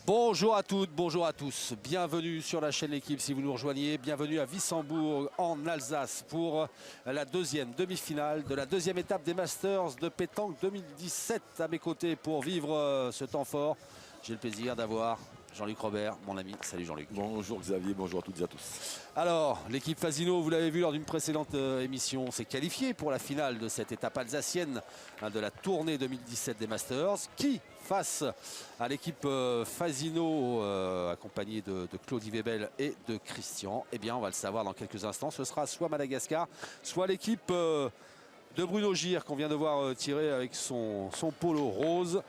Bonjour à toutes, bonjour à tous. Bienvenue sur la chaîne L'Équipe si vous nous rejoignez. Bienvenue à Wissembourg en Alsace pour la deuxième demi-finale de la deuxième étape des Masters de pétanque 2017. À mes côtés pour vivre ce temps fort, j'ai le plaisir d'avoir Jean-Luc Robert, mon ami. Salut Jean-Luc. Bonjour Xavier, bonjour à toutes et à tous. Alors, l'équipe Fasino, vous l'avez vu lors d'une précédente émission, s'est qualifiée pour la finale de cette étape alsacienne de la tournée 2017 des Masters. Qui, face à l'équipe Fasino, accompagnée de Claudie Webel et de Christian, eh bien, on va le savoir dans quelques instants. Ce sera soit Madagascar, soit l'équipe de Bruno Gir qu'on vient de voir tirer avec son polo rose.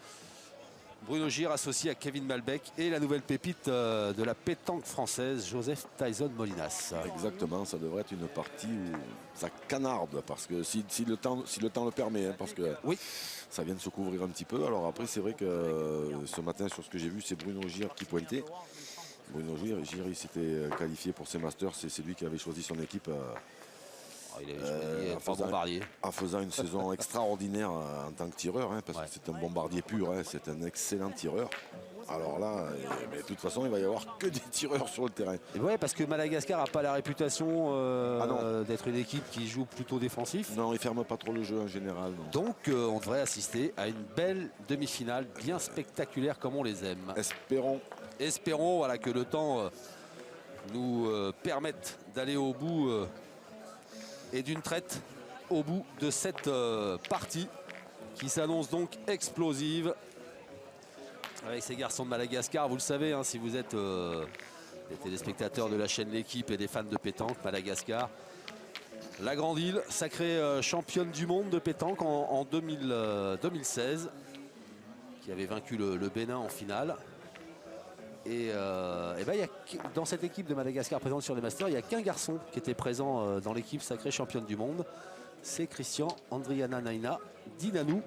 Bruno Gir associé à Kevin Malbec et la nouvelle pépite de la pétanque française, Joseph Tyson Molinas. Exactement, ça devrait être une partie où ça canarde, parce que si le temps le permet, hein, parce que oui, ça vient de se couvrir un petit peu. Alors après, c'est vrai que ce matin, sur ce que j'ai vu, c'est Bruno Gir qui pointait. Bruno Gir, il s'était qualifié pour ses Masters, c'est lui qui avait choisi son équipe. Il est bombardier. En faisant une saison extraordinaire en tant que tireur, hein, parce que c'est un bombardier pur, hein, c'est un excellent tireur. Alors là, mais de toute façon, il va y avoir que des tireurs sur le terrain. Oui, parce que Madagascar n'a pas la réputation d'être une équipe qui joue plutôt défensif. Non, il ne ferme pas trop le jeu en général. Non. Donc on devrait assister à une belle demi-finale, bien spectaculaire comme on les aime. Espérons voilà, que le temps nous permette d'aller au bout et d'une traite au bout de cette partie qui s'annonce donc explosive avec ces garçons de Madagascar. Vous le savez, hein, si vous êtes des téléspectateurs de la chaîne L'Équipe et des fans de pétanque, Madagascar, la grande île, sacrée championne du monde de pétanque en 2016, qui avait vaincu le Bénin en finale. Et dans cette équipe de Madagascar présente sur les Masters, il n'y a qu'un garçon qui était présent dans l'équipe sacrée championne du monde. C'est Christian Andriana Naina, dit Nanou.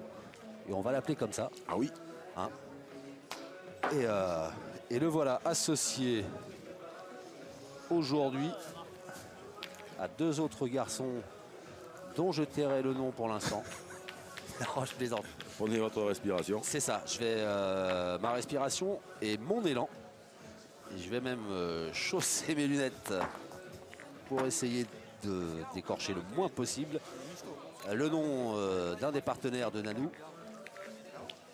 Et on va l'appeler comme ça. Ah oui. Hein. Et le voilà associé aujourd'hui à deux autres garçons dont je tairai le nom pour l'instant. Non, je plaisante. Prenez votre respiration. C'est ça, je vais ma respiration et mon élan. Et je vais même chausser mes lunettes pour essayer de d'écorcher le moins possible le nom d'un des partenaires de Nanou.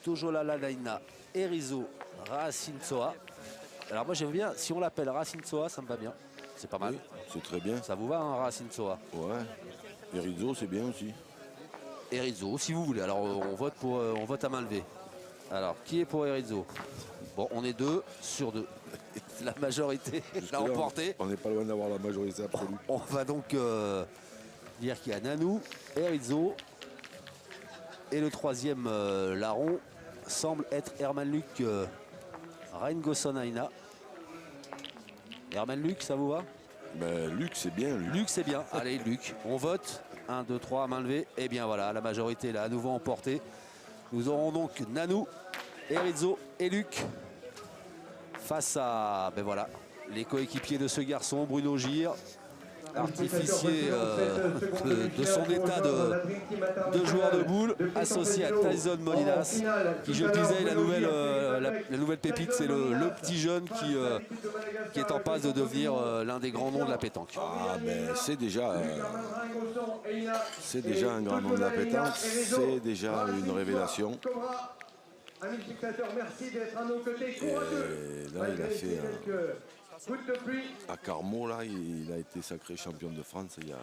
Tojolala Naina Erizo Racinsoa. Alors moi j'aime bien, si on l'appelle Racinsoa, ça me va bien. C'est pas mal. Oui, c'est très bien. Ça vous va, hein, Racinsoa? Ouais. Erizo, c'est bien aussi. Erizo, si vous voulez. Alors on vote à main levée. Alors, qui est pour Erizo? Bon, on est 2 sur 2. La majorité l'a emporté. On n'est pas loin d'avoir la majorité absolue. On va donc dire qu'il y a Nanou, Erizo. Et le troisième larron semble être Herman Luc Reingosson-Aina. Herman Luc, ça vous va? Ben, Luc, c'est bien. Luc, c'est bien. Allez, Luc, on vote. 1, 2, 3, main levée. Et bien voilà, la majorité l'a à nouveau emporté. Nous aurons donc Nanou, Erizo et Luc face à les coéquipiers de ce garçon, Bruno Gir, artificier de son état de joueur de boule, associé à Tyson Molinas, qui, je le disais, la nouvelle pépite, c'est le petit jeune qui est en passe de devenir l'un des grands noms de la pétanque. Ah ben c'est déjà un grand nom de la pétanque, c'est déjà une révélation. Amis spectateurs, merci d'être à nos côtés. Et là, il a fait à Carmo, là, il a été sacré champion de France il y a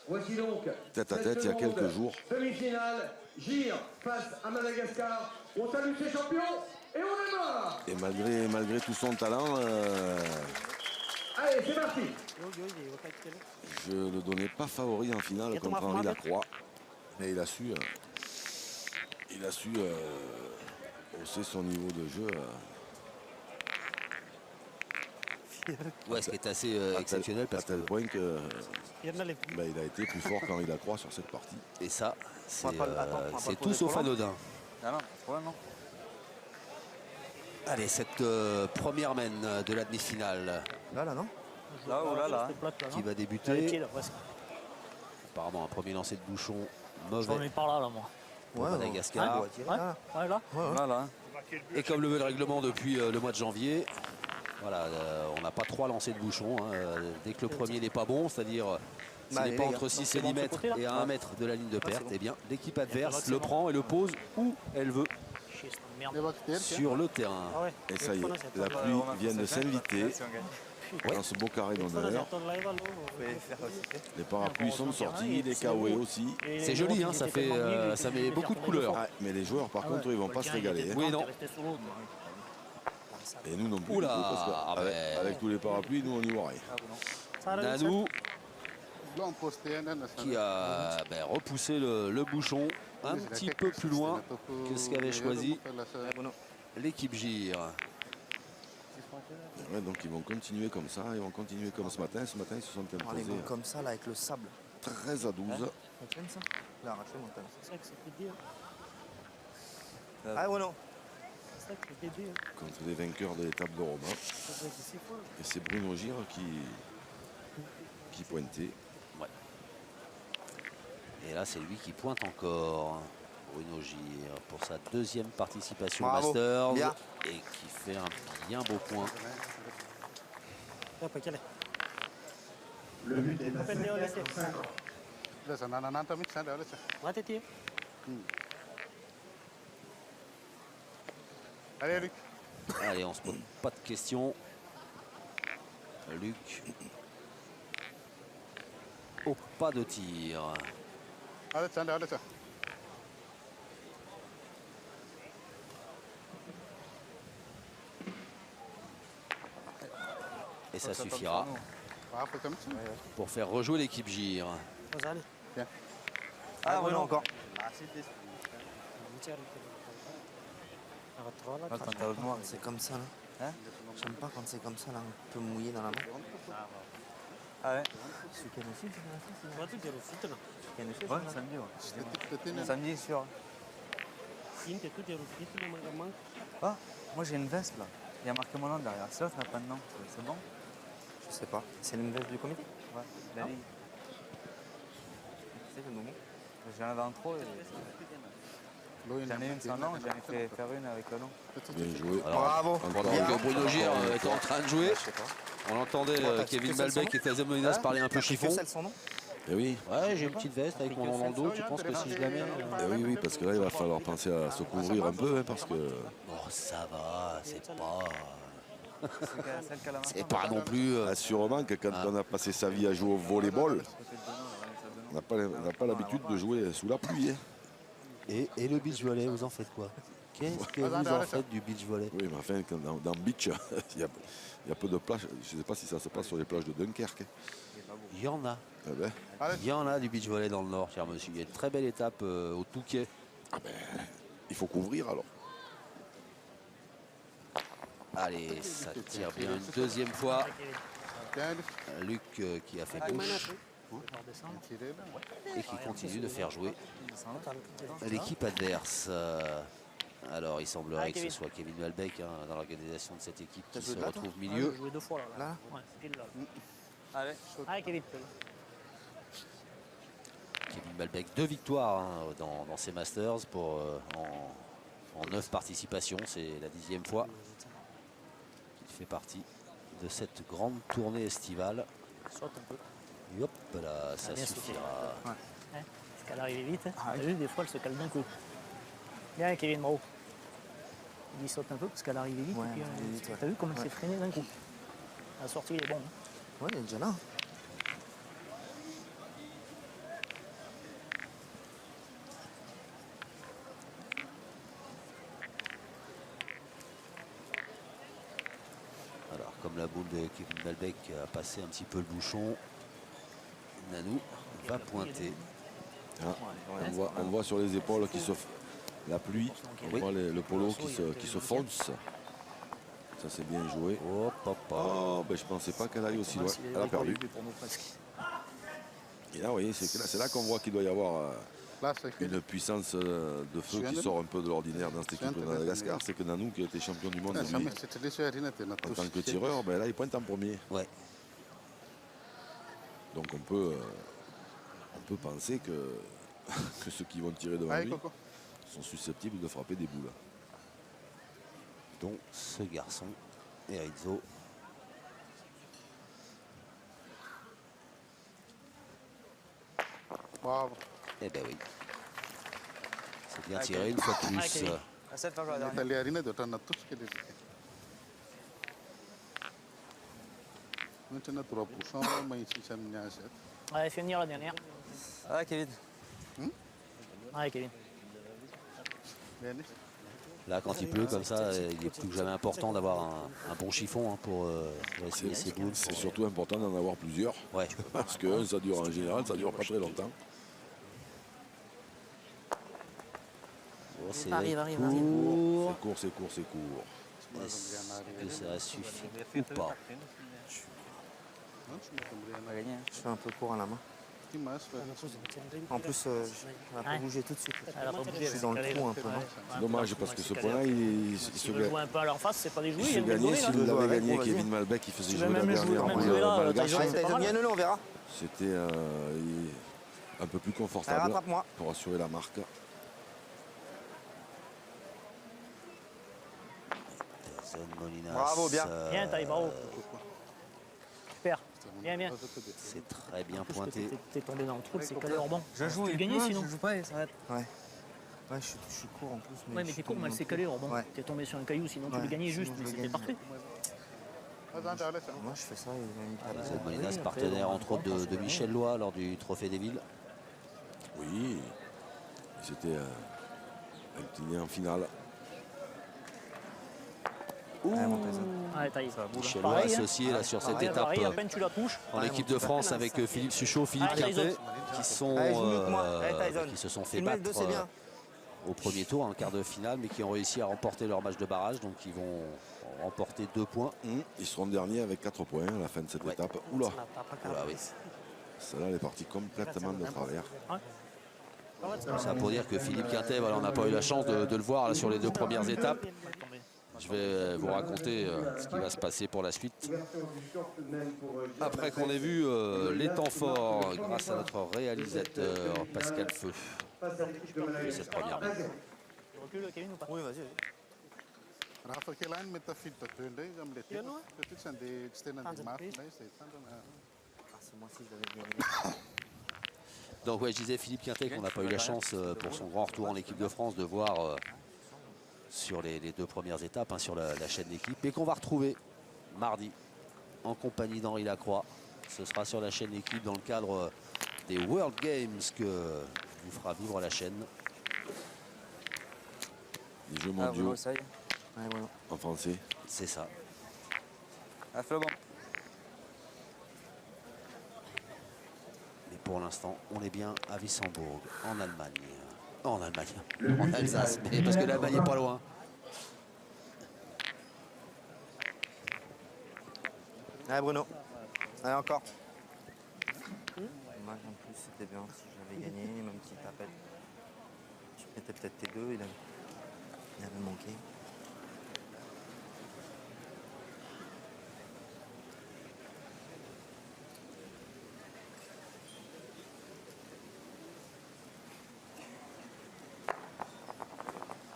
voici donc tête à tête il y a quelques jours. Demi-finale, Gir face à Madagascar. On salue ses champions et on démarre. Et malgré tout son talent, allez, c'est parti. je ne le donnais pas favori en finale contre Henri Lacroix, mais il a su hausser son niveau de jeu. Ouais, ce qui est assez exceptionnel parce à tel point que il a été plus fort qu'Henri Lacroix sur cette partie. Et ça, c'est tout sauf anodin. Ah non, problème, non. Allez, cette première main de la demi-finale. Là, non. Là, oh là, là. Qui va débuter. Apparemment, un premier lancer de bouchon mauvais. J'en ai par là, moi. Pour Madagascar. Ouais, là. Là, là. Et comme le veut le règlement depuis le mois de janvier, voilà, on n'a pas 3 lancers de bouchon. Hein. Dès que le premier n'est pas bon, c'est-à-dire s'il n'est pas entre 6 et 10 mètres et à 1 mètre de la ligne de perte, eh bien l'équipe adverse le prend et le pose où elle veut sur le terrain. Et ça y est, la pluie vient de s'inviter dans ce beau carré d'honneur. Les parapluies sont sortis, les kawaii aussi. C'est joli, hein, ça met beaucoup de couleurs. Ah, mais les joueurs, par contre, ils vont pas se régaler. Hein. Oui, non. Et nous non plus. Oula, parce avec tous les parapluies, nous on y voit rien. Nanou qui a repoussé le bouchon un petit peu plus loin que ce qu'avait choisi l'équipe Gir. Ouais, donc ils vont continuer comme ça, ils vont continuer comme ce matin. Ce matin, ils se sont imposés. Ils vont comme ça, là, avec le sable. 13 à 12. Ah, bueno. Contre les vainqueurs de l'étape de Romain. Et c'est Bruno Gir qui pointait. Ouais. Et là, c'est lui qui pointe encore. Bruno Gir pour sa deuxième participation au Masters. Bien. Et qui fait un bien beau point. Le but est à 50. Allez, Luc. Allez, on se pose pas de questions. Luc. Au pas de tir. Et ça suffira pour faire rejouer l'équipe Gir. Ah, Bruno encore. C'est comme ça, là. Hein? J'aime pas quand c'est comme ça, là, un peu mouillé dans la main. Ah ouais? Celui qui a le sud, Ouais, samedi, ouais. Samedi, sûr. Ah, moi j'ai une veste là. Il y a marqué mon nom derrière. C'est l'autre n'a pas de nom. C'est bon? Je sais pas. C'est une veste du comité? Ouais, la ligne. C'est le nouveau. J'en avais un trop et... J'en ai une sans nom, j'en ai fait faire une avec le nom. Bien joué. Alors, bravo. pendant que Bruno Gir était en train de jouer, on entendait Kevin Malbec et Tazem Molinas parler un peu chiffon. C'est son nom? Et oui. Ouais, j'ai une petite veste avec mon nom dans le dos. Tu penses que si je la mets... Oui, parce que là, il va falloir penser à se couvrir un peu, hein, parce que... Oh, ça va, c'est pas... Celle qu'à la main. C'est pas non plus... Sûrement que quand on a passé sa vie à jouer au volleyball, on n'a pas l'habitude de jouer sous la pluie. Hein. Et le beach volley, vous en faites quoi? Qu'est-ce que vous en faites du beach volley? Oui, mais enfin, dans le beach, il y a peu de plages. Je ne sais pas si ça se passe sur les plages de Dunkerque. Il y en a. Eh ben, Il y en a du beach volley dans le nord, cher monsieur. Il y a une très belle étape au Touquet. il faut couvrir alors. Allez, ça tire bien une deuxième fois. Luc qui a fait bouche et qui continue de faire jouer l'équipe adverse. Alors il semblerait que ce soit Kevin Malbec dans l'organisation de cette équipe qui se retrouve milieu. Là? Allez. Kevin Malbec, 2 victoires dans ces Masters en 9 participations. C'est la 10e fois qu'il fait partie de cette grande tournée estivale. Et hop là, ça suffira. Ouais. Parce qu'elle arrive vite. T'as vu, des fois, elle se cale d'un coup. Bien, Kevin, bravo. Il saute un peu parce qu'elle arrive vite. Ouais, et puis, vite, ouais. T'as vu comment elle s'est freinée d'un coup. La sortie, il est bon. Hein. Ouais, il est déjà là. Alors, comme la boule de Kevin Malbec a passé un petit peu le bouchon, Nanou va pointer. Ah, on voit sur les épaules la pluie, on voit le polo qui se fonce. Ça c'est bien joué. Oh, papa. Oh, ben, je pensais pas qu'elle aille aussi loin. Elle a perdu. Et là, oui, c'est là qu'on voit qu'il doit y avoir une puissance de feu qui sort un peu de l'ordinaire dans cette équipe de Madagascar. C'est que Nanou, qui a été champion du monde lui, en tant que tireur, ben là il pointe en premier. Ouais. Donc on peut penser que ceux qui vont tirer devant lui sont susceptibles de frapper des boules. dont ce garçon, Erizzo. Bravo. Eh ben oui. C'est bien tiré une fois de plus. Cette fois, je vais la dernière. Ouais, finir la dernière. Ah, Kevin. Ouais, Kevin. Là, quand il pleut comme ça, il est plus que jamais important d'avoir un bon chiffon pour essayer ses boules. C'est surtout important d'en avoir plusieurs. Ouais. Parce que ça dure en général, ça dure pas très longtemps. Oh, c'est Arrive. court. C'est court. Est-ce que ça suffit ou pas? On va gagner. Je fais un peu court à la main. En plus, elle a pas bougé tout de suite. Elle a pas bougé, Je suis dans le trou un peu. Non C'est dommage parce que ce point-là, il se Si tu veux jouer un peu à leur face, c'est pas des jouets. il se gagnait. S'il l'avait gagné, Kevin Malbec, il faisait Tu jouer veux la même jouer, dernière même jouer là, malgache. Gagne-le, on verra. C'était un peu plus Allez, confortable rattrape-moi. pour assurer la marque. Molinas, Bravo, bien. Bien, Taï, bravo. Super. Bien. c'est très bien pointé. T'es tombé dans le trou, c'est calé hors bon. Je joue, Tu il gagnes pleut, sinon. je joue pas et ça arrête. Ouais, je suis court en plus. Ouais, mais je t'es suis court, tombé mais dans c'est le calé hors bon. Ouais. T'es tombé sur un caillou, sinon tu Ouais, le gagnais sinon juste, je mais le c'était gagne. parfait. Moi, je fais ça. Il va me Molinas, partenaire entre autres de Michel Loy lors du Trophée des Villes. Oui, c'était incliné en finale. Ouais, Taï. Michel Loy Pareil, hein. associé là, sur cette Pareil, étape à peine tu la touches. en équipe de France avec Philippe Suchot, Philippe Allez, Quintet, Tyson. qui sont Allez, joue mieux que moi. Allez, Tyson. qui se sont fait Filmez le battre dos, c'est bien. au premier tour, en quart de finale, mais qui ont réussi à remporter leur match de barrage, donc ils vont remporter 2 points. Ils seront derniers avec 4 points à la fin de cette Ouais. étape. Oula, Voilà, oui. celle-là, elle est partie complètement de travers. Ça pour dire que Philippe Quintet, voilà, on n'a pas eu la chance de le voir là, sur les 2 premières étapes. Je vais vous raconter ce qui va se passer pour la suite. Après qu'on ait vu les temps forts grâce à notre réalisateur Pascal Feu de cette première minute. Tu recules, Kevin, ou pas? Oui, vas-y. Ce mois-ci, je l'avais gagné. Donc ouais, je disais Philippe Quintet qu'on n'a pas eu la chance pour son grand retour en équipe de France de voir sur les 2 premières étapes sur la chaîne d'équipe et qu'on va retrouver mardi en compagnie d'Henri Lacroix. Ce sera sur la chaîne d'équipe dans le cadre des World Games que vous fera vivre la chaîne. Les Jeux Ah, mondiaux voilà, ça y est. Ouais, voilà. en français. C'est ça. Ah, fais le bon. Mais pour l'instant, on est bien à Wissembourg, en Allemagne. En Allemagne, en Alsace, mais parce que l'Allemagne n'est pas loin. Allez, Bruno. Allez, encore. Dommage, en plus, c'était bien si j'avais gagné, même s'il t'appelle. Je mettais peut-être tes 2, il avait manqué.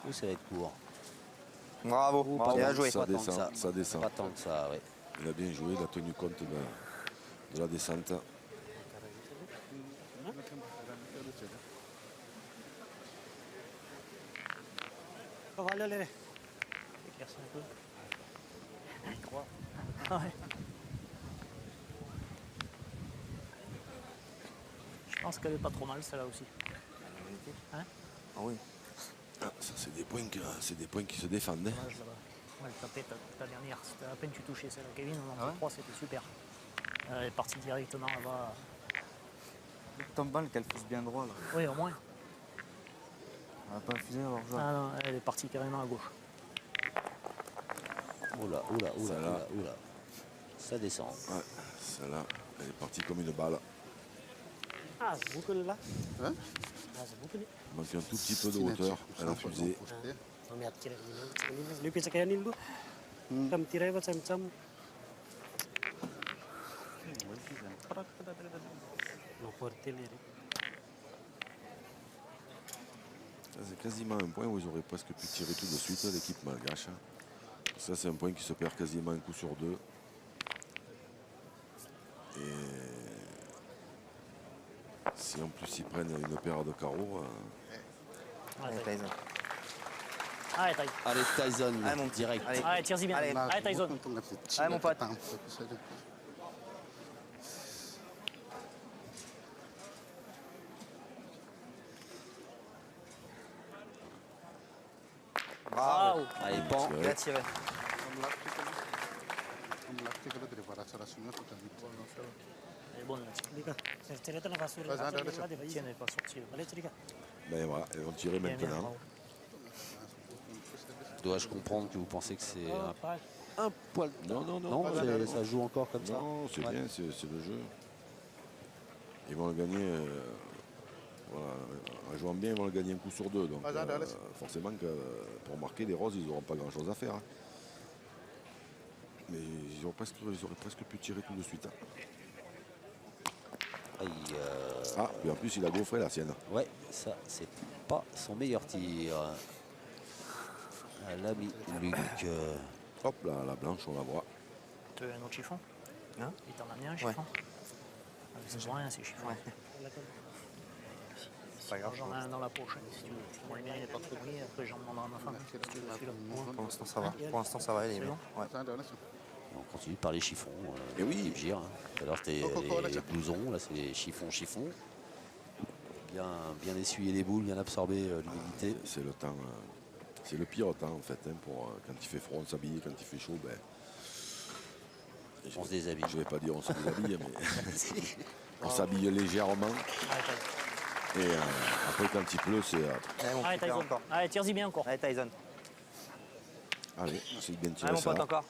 Ou ça va être court. Bravo, pas bien tant joué. Ça Pas tant que descend, ça. ça descend. Pas tant que ça, oui. Il a bien joué, il a tenu compte de la descente. Éclaircir un peu. Ah ouais. Je pense qu'elle est pas trop mal celle-là aussi. Hein? Ah oui. Ah, ça, c'est des points qui se défendent. Hein. Dommage, là-bas. Ouais, elle tapait ta dernière. C'était à peine tu touchais celle de Kevin. On en fait 3, c'était super. Elle est partie directement là-bas. Tom Ball, qu'elle fuse bien droit. Là. Oui, au moins. Elle n'a pas fusé alors jouer. Ah non, elle est partie carrément à gauche. Oula. Ça descend. Ouais, celle-là, elle est partie comme une balle. Ah, c'est beaucoup là. Hein? Ah, c'est beaucoup. Il manquait un tout petit peu de hauteur, elle a fusé. C'est quasiment un point où ils auraient presque pu tirer tout de suite l'équipe malgache. Ça, c'est un point qui se perd quasiment un coup sur deux. Et si en plus ils prennent une paire de carreaux... Allez, Tyson. Allez, Tyson. Allez, Tyson, Allez, mon petit. direct. Allez, tire-y bien. Allez. Allez, Tyson. Allez, mon pote. Bravo. Allez, pan. Il a tiré. Elle est bonne, là. Tiens, elle n'est pas sortie. Allez, Télika. Ben voilà, ils vont tirer Bien, bien, maintenant. bravo. Dois-je comprendre que vous pensez que c'est Oh, pareil. un poil... Non, non, non. Non, ça joue encore comme ça. Non, c'est Ouais. bien, c'est le jeu. Ils vont le gagner, voilà, en jouant bien, ils vont le gagner un coup sur deux. Donc forcément que pour marquer les roses, ils n'auront pas grand-chose à faire. Hein. Mais ils auraient presque pu tirer tout de suite. Hein. Aïe, Ah, et en plus, il a gaufré la sienne. ouais, ça, c'est pas son meilleur tir. L'ami Luc. Hop, là, la blanche, on la voit. Tu veux un autre chiffon? Hein? Il t'en a mis un chiffon? C'est pour rien, ces chiffons. Ouais. C'est pas grave. J'en ai un dans la poche, si tu veux. Moi, le mien, il n'est pas trop pris. Après, j'en demande à ma femme. Si tu veux, celui-là. Pour l'instant, ça va. Pour l'instant, ça va. Il est bien. Ouais. On continue par les chiffons. Et oui. Qui gire. Tout à l'heure, c'était les blousons. Là, c'est les chiffons. Bien essuyer les boules, bien absorber l'humidité. C'est le temps. C'est le pire temps, en fait, hein, pour quand il fait froid, on s'habille. Quand il fait chaud, ben... On se déshabille. Je ne vais pas dire on se déshabille, mais on s'habille légèrement. Et après, quand il pleut, c'est... Allez, mon Allez, petit, Tyson. encore. Allez, tire-y bien encore. Allez, Tyson. Allez, c'est bien tiré Allez, mon ça. pote, encore.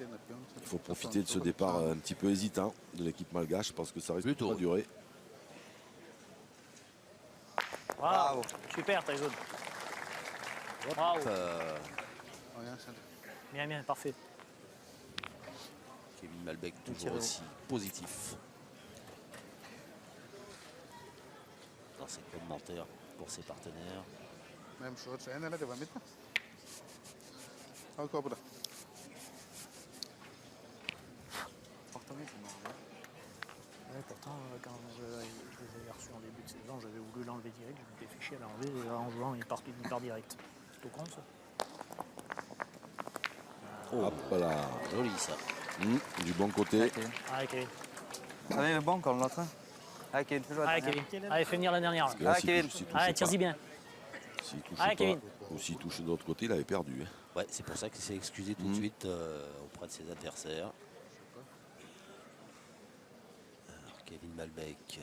Il faut profiter de ce départ un petit peu hésitant de l'équipe malgache parce que ça risque Plutôt. de pas durer. Bravo. Super, Tyson. Bravo. Bien, bien, parfait. Kevin Malbec, toujours aussi positif dans ses commentaires pour ses partenaires. Même chose, c'est un là devant maintenant. Encore pour là. Ouais, pourtant, quand je les avais reçus en début de saison, j'avais voulu l'enlever direct, je m'étais fait chier à l'enlever, et là, en jouant, il part direct. C'est au con, ça. Hop là. Joli ça. Du bon côté. Allez, Kevin. Allez, le banc, encore l'autre. Allez, Kevin, fais jouer la Allez, dernière. Kevin. Allez, fais venir la dernière. Parce que là, Ah, s'il Kevin. touche Allez, pas- tire-y bien. s'il touche Allez, pas, Kevin. ou s'il touche de l'autre côté, il avait perdu. Hein. Ouais, c'est pour ça qu'il s'est excusé tout de suite auprès de ses adversaires. Alors, Kevin Malbec.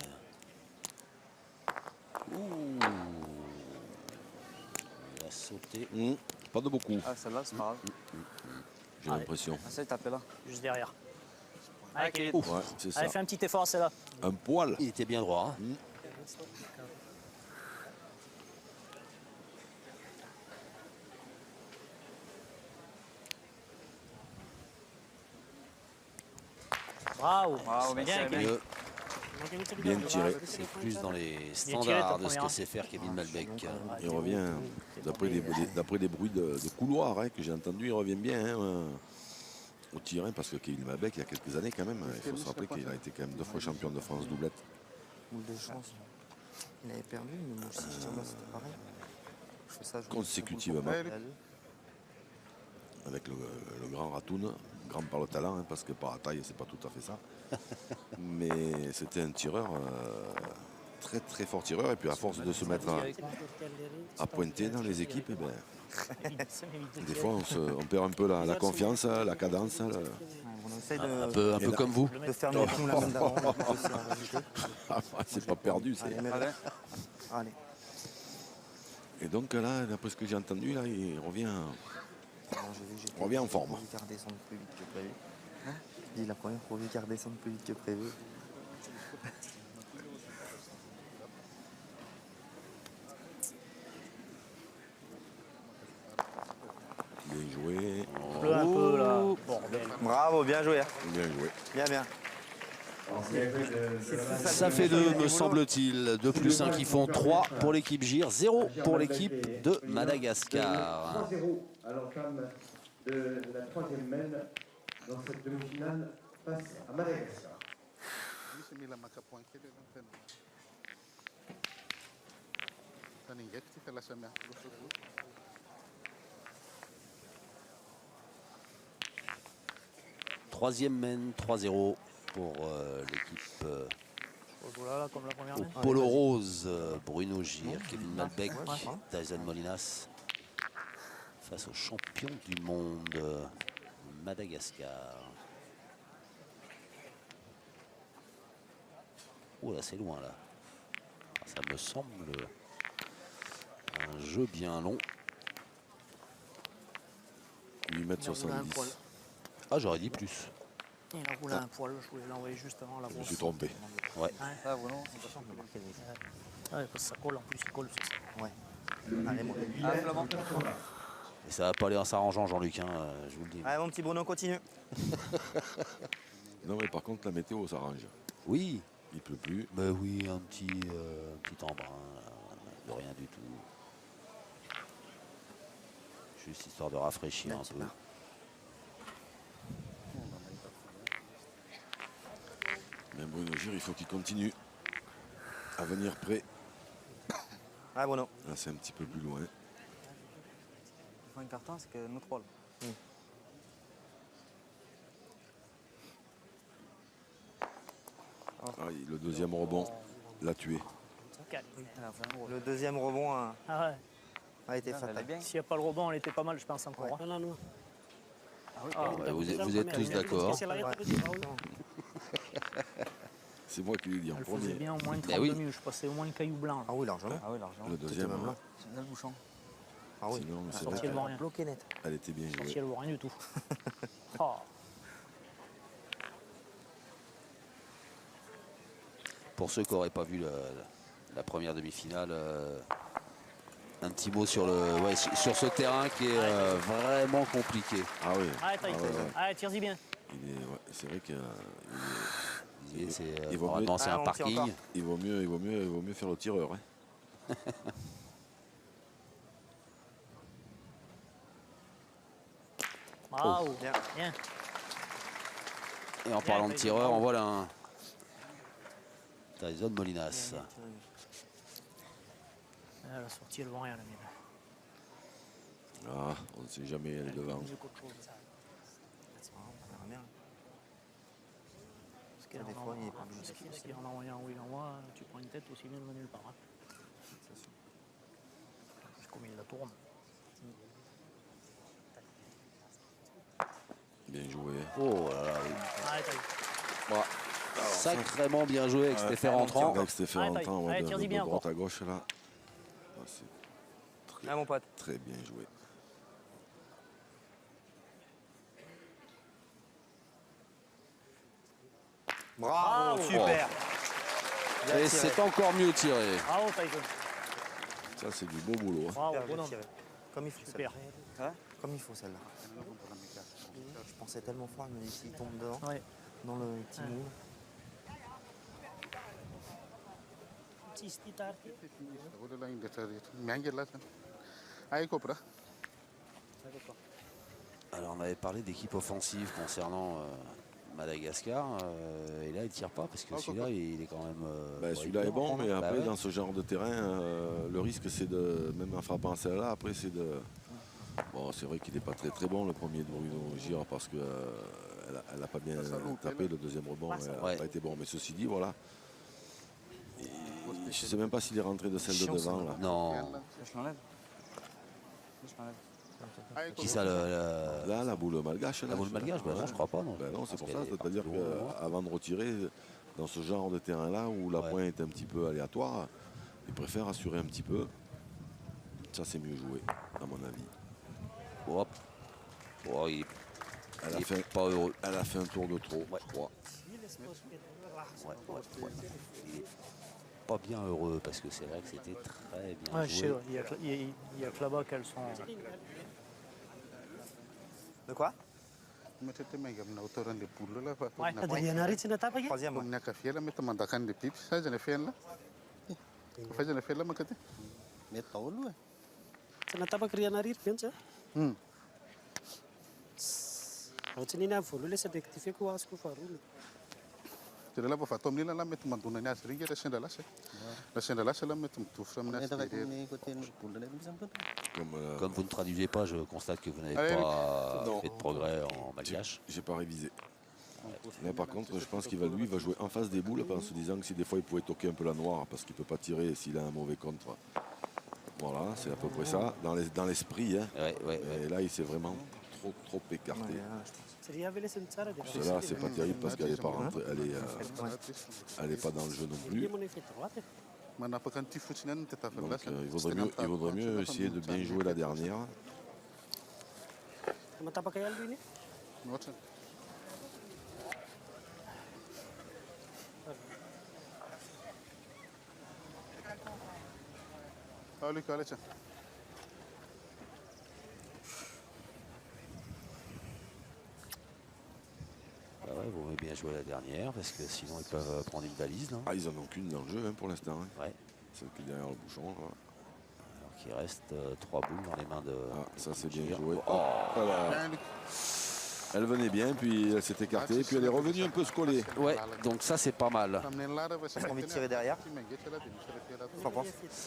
Ouh. Il a sauté. Pas de beaucoup, Ah, celle-là, c'est pas grave. j'ai l'impression. Ah, ça, il tapait là. Juste derrière. Allez, Kevin. Ouais, c'est ça. Allez, fais un petit effort, celle-là. Un poil. Il était bien droit. Hein. Bravo. Bravo, Bien, bien, Kevin. Bien tiré. C'est plus dans les tiré, standards ta de ce que première. sait faire Kevin Malbec. Il revient, d'après des bruits de couloir hein, que j'ai entendus, il revient bien hein, au tir. Hein, parce que Kevin Malbec, il y a quelques années quand même, il faut se rappeler qu'il a été quand même 2 fois champion de France doublette. Boule de chance. Il avait perdu, mais moi aussi, c'était pareil. Je fais ça, je Consécutivement. Avec le grand Ratoun, grand par le talent, hein, parce que par la taille, c'est pas tout à fait ça. Mais c'était un tireur, très très fort tireur, et puis à force de se mettre à pointer dans les équipes, eh ben, des fois on perd un peu la confiance, la cadence. On essaye Un peu comme vous. de faire mieux que nous la semaine d'avant. C'est pas perdu. Allez. Et donc là, d'après ce que j'ai entendu, là, il revient. On revient en forme. Il a redescendre plus vite que prévu. Hein? Je dis la première fois qu'il redescendre plus vite que prévu. Bien joué. Pleut un peu, là. Bordel. Bravo, bien joué. Hein. Bien joué. Bien, bien. Ça fait 2, me semble-t-il. 2 plus 1 qui font 3 pour l'équipe Gire, 0 pour l'équipe de Madagascar. 3-0 à l'entame de la troisième mène dans cette demi-finale face à Madagascar. Troisième mène, 3-0 pour l'équipe Voilà, comme la première au main. polo rose. Bruno Gir, Kevin Malbec, Tyson Molinas face au champion du monde Madagascar. Oh là, c'est loin là. Ça me semble un jeu bien long. 8,70 m. Ah, j'aurais dit plus. Il a roulé un poil, je voulais l'envoyer juste avant la Je me grosse. suis trompé. Ouais. Ah, voilà, c'est pas simple de marquer des essais. Ouais, parce que ça colle, en plus il colle, c'est ça. Ouais. Allez, moi. Ah, Flamand. Et ça va pas aller en s'arrangeant, Jean-Luc, hein, je vous le dis. Allez, mon petit Bruno, continue. Non, mais par contre, la météo s'arrange. Oui, Il pleut plus. mais oui, un petit embrun, de rien du tout. Juste histoire de rafraîchir un peu. Mais Bruno Gir, il faut qu'il continue à venir près. Allez, Bruno. Là, c'est un petit peu plus loin. Il faut un carton, c'est que nous trois là. Ah, le deuxième rebond l'a tué. Le deuxième rebond Ah a été Elle est fatal. bien. S'il n'y a pas le rebond, elle était pas mal, je pense encore. Ouais. Hein. Ouais, vous êtes tous d'accord. C'est moi qui l'ai dit en Elle faisait premier. bien au moins une Ben 32 oui. minutes, je passais au moins le caillou blanc. Ah oui, largement. Ah oui, l'argent. Le deuxième, même là. C'est dans le bouchon. Ah oui. sinon, c'est sorti, vrai elle voit rien. Bloqué net. qu'elle était bien Sorti, jouée. elle voit rien du tout. Oh. Pour ceux qui n'auraient pas vu la première demi-finale, un petit mot sur, sur ce terrain qui est vraiment compliqué. Ah oui. Arrête, Ah ouais, ouais. arrête, tire-y bien. C'est vrai qu'il C'est il vaut normalement mieux- c'est Ah, un on tire parking. encore. il vaut mieux faire le tireur. Hein. Bravo. Bien. Bien. Et en parlant de tireur, on voit là un Tyson Molinas. Ah, la sortie, elle voit rien, la mienne. Ah, on ne sait jamais, elle est devant. Mieux qu'autre chose. C'est marrant, on verra bien. Parce qu'elle Des en fois, il est envoie- pas bien aussi. parce qu'il en envoie où il envoie, tu prends une tête aussi bien de nulle part. Hein. C'est comme il la tourne. Bien joué. Oh là là, oui. Arrête, allez. Bon, sacrément bien joué avec Stéphane rentrant. Avec Stéphane Arrête, rentrant allez, de tire-y bien droite encore. à gauche là. Ah, c'est Allez, mon pote. très bien joué. Bravo, super. Bien Et tiré. c'est encore mieux tiré. Bravo, Tyson. Ça, c'est du beau boulot. Hein. Bravo, Super bien bonhomme. tiré. Comme il faut Super. celle-là. Comme il faut celle-là. Je pensais tellement fort, mais s'il tombe dedans, Ouais. dans le petit moule. Alors on avait parlé d'équipe offensive concernant Madagascar. Et là il tire pas parce que celui-là il est quand même... Celui-là est bon, mais Bah après, ouais. dans ce genre de terrain, le risque, c'est de, même en frappant celle-là, après, c'est de... Bon, c'est vrai qu'il n'est pas très très bon, le premier de Bruno Gir, parce qu'elle n'a pas bien tapé, le deuxième rebond, elle n'a Ouais. pas été bon. Mais ceci dit, voilà. Et je ne sais même pas s'il est rentré de celle de Chiant, ça, devant, là. Non. Je l'enlève. Je l'enlève. Qui ça Là, la boule malgache. La boule malgache, ben non, je crois pas. Non, Ben non, c'est pour Parce ça. qu'elle est C'est-à-dire partout, hein. qu'avant de retirer, dans ce genre de terrain-là, où la Ouais. pointe est un petit peu aléatoire, il préfère assurer un petit peu. Ça, c'est mieux joué, à mon avis. Hop. Oh, il Elle a, est fait, pas heureux. elle a fait un tour de trop, Ouais. je crois. Ouais. Il est pas bien heureux parce que c'est vrai que c'était très bien Ouais, je sais, joué. ouais. Il y a que là-bas qu'elles sont. De quoi? Ouais. Troisième. Ouais. Rotinina, il faut le laisser rectifier quoi, ce qu'il faut. Tu là pour faire tomber là, mettre mon donné à Sringue, la chaîne de lâcher. La chaîne de lâcher, là, mettre tout from la Comme vous ne traduisez pas, je constate que vous n'avez pas fait de progrès en malgache. J'ai pas révisé. Là par contre, je pense qu'il va jouer en face des boules en se disant que si des fois il pouvait toquer un peu la noire parce qu'il peut pas tirer s'il a un mauvais contre. Voilà, c'est à peu près ça, dans l'esprit. Hein. Et là, il s'est vraiment trop écarté. Celle-là, c'est pas terrible parce qu'elle n'est pas rentrée, elle est pas dans le jeu non plus. Donc il vaudrait mieux essayer de bien jouer la dernière. Allez, allez, tiens. Ah ouais, vaut mieux bien jouer la dernière parce que sinon ils peuvent prendre une valise. Là. Ah, ils en ont qu'une dans le jeu hein, pour l'instant. Hein. Ouais. Celle qui est derrière le bouchon. Là. Alors qu'il reste 3 boules dans les mains de. Ah, ça c'est bien joué. Voilà. Elle venait bien, puis elle s'est écartée, puis elle est revenue un peu se coller. Ouais, donc ça c'est pas mal. J'ai envie de tirer derrière.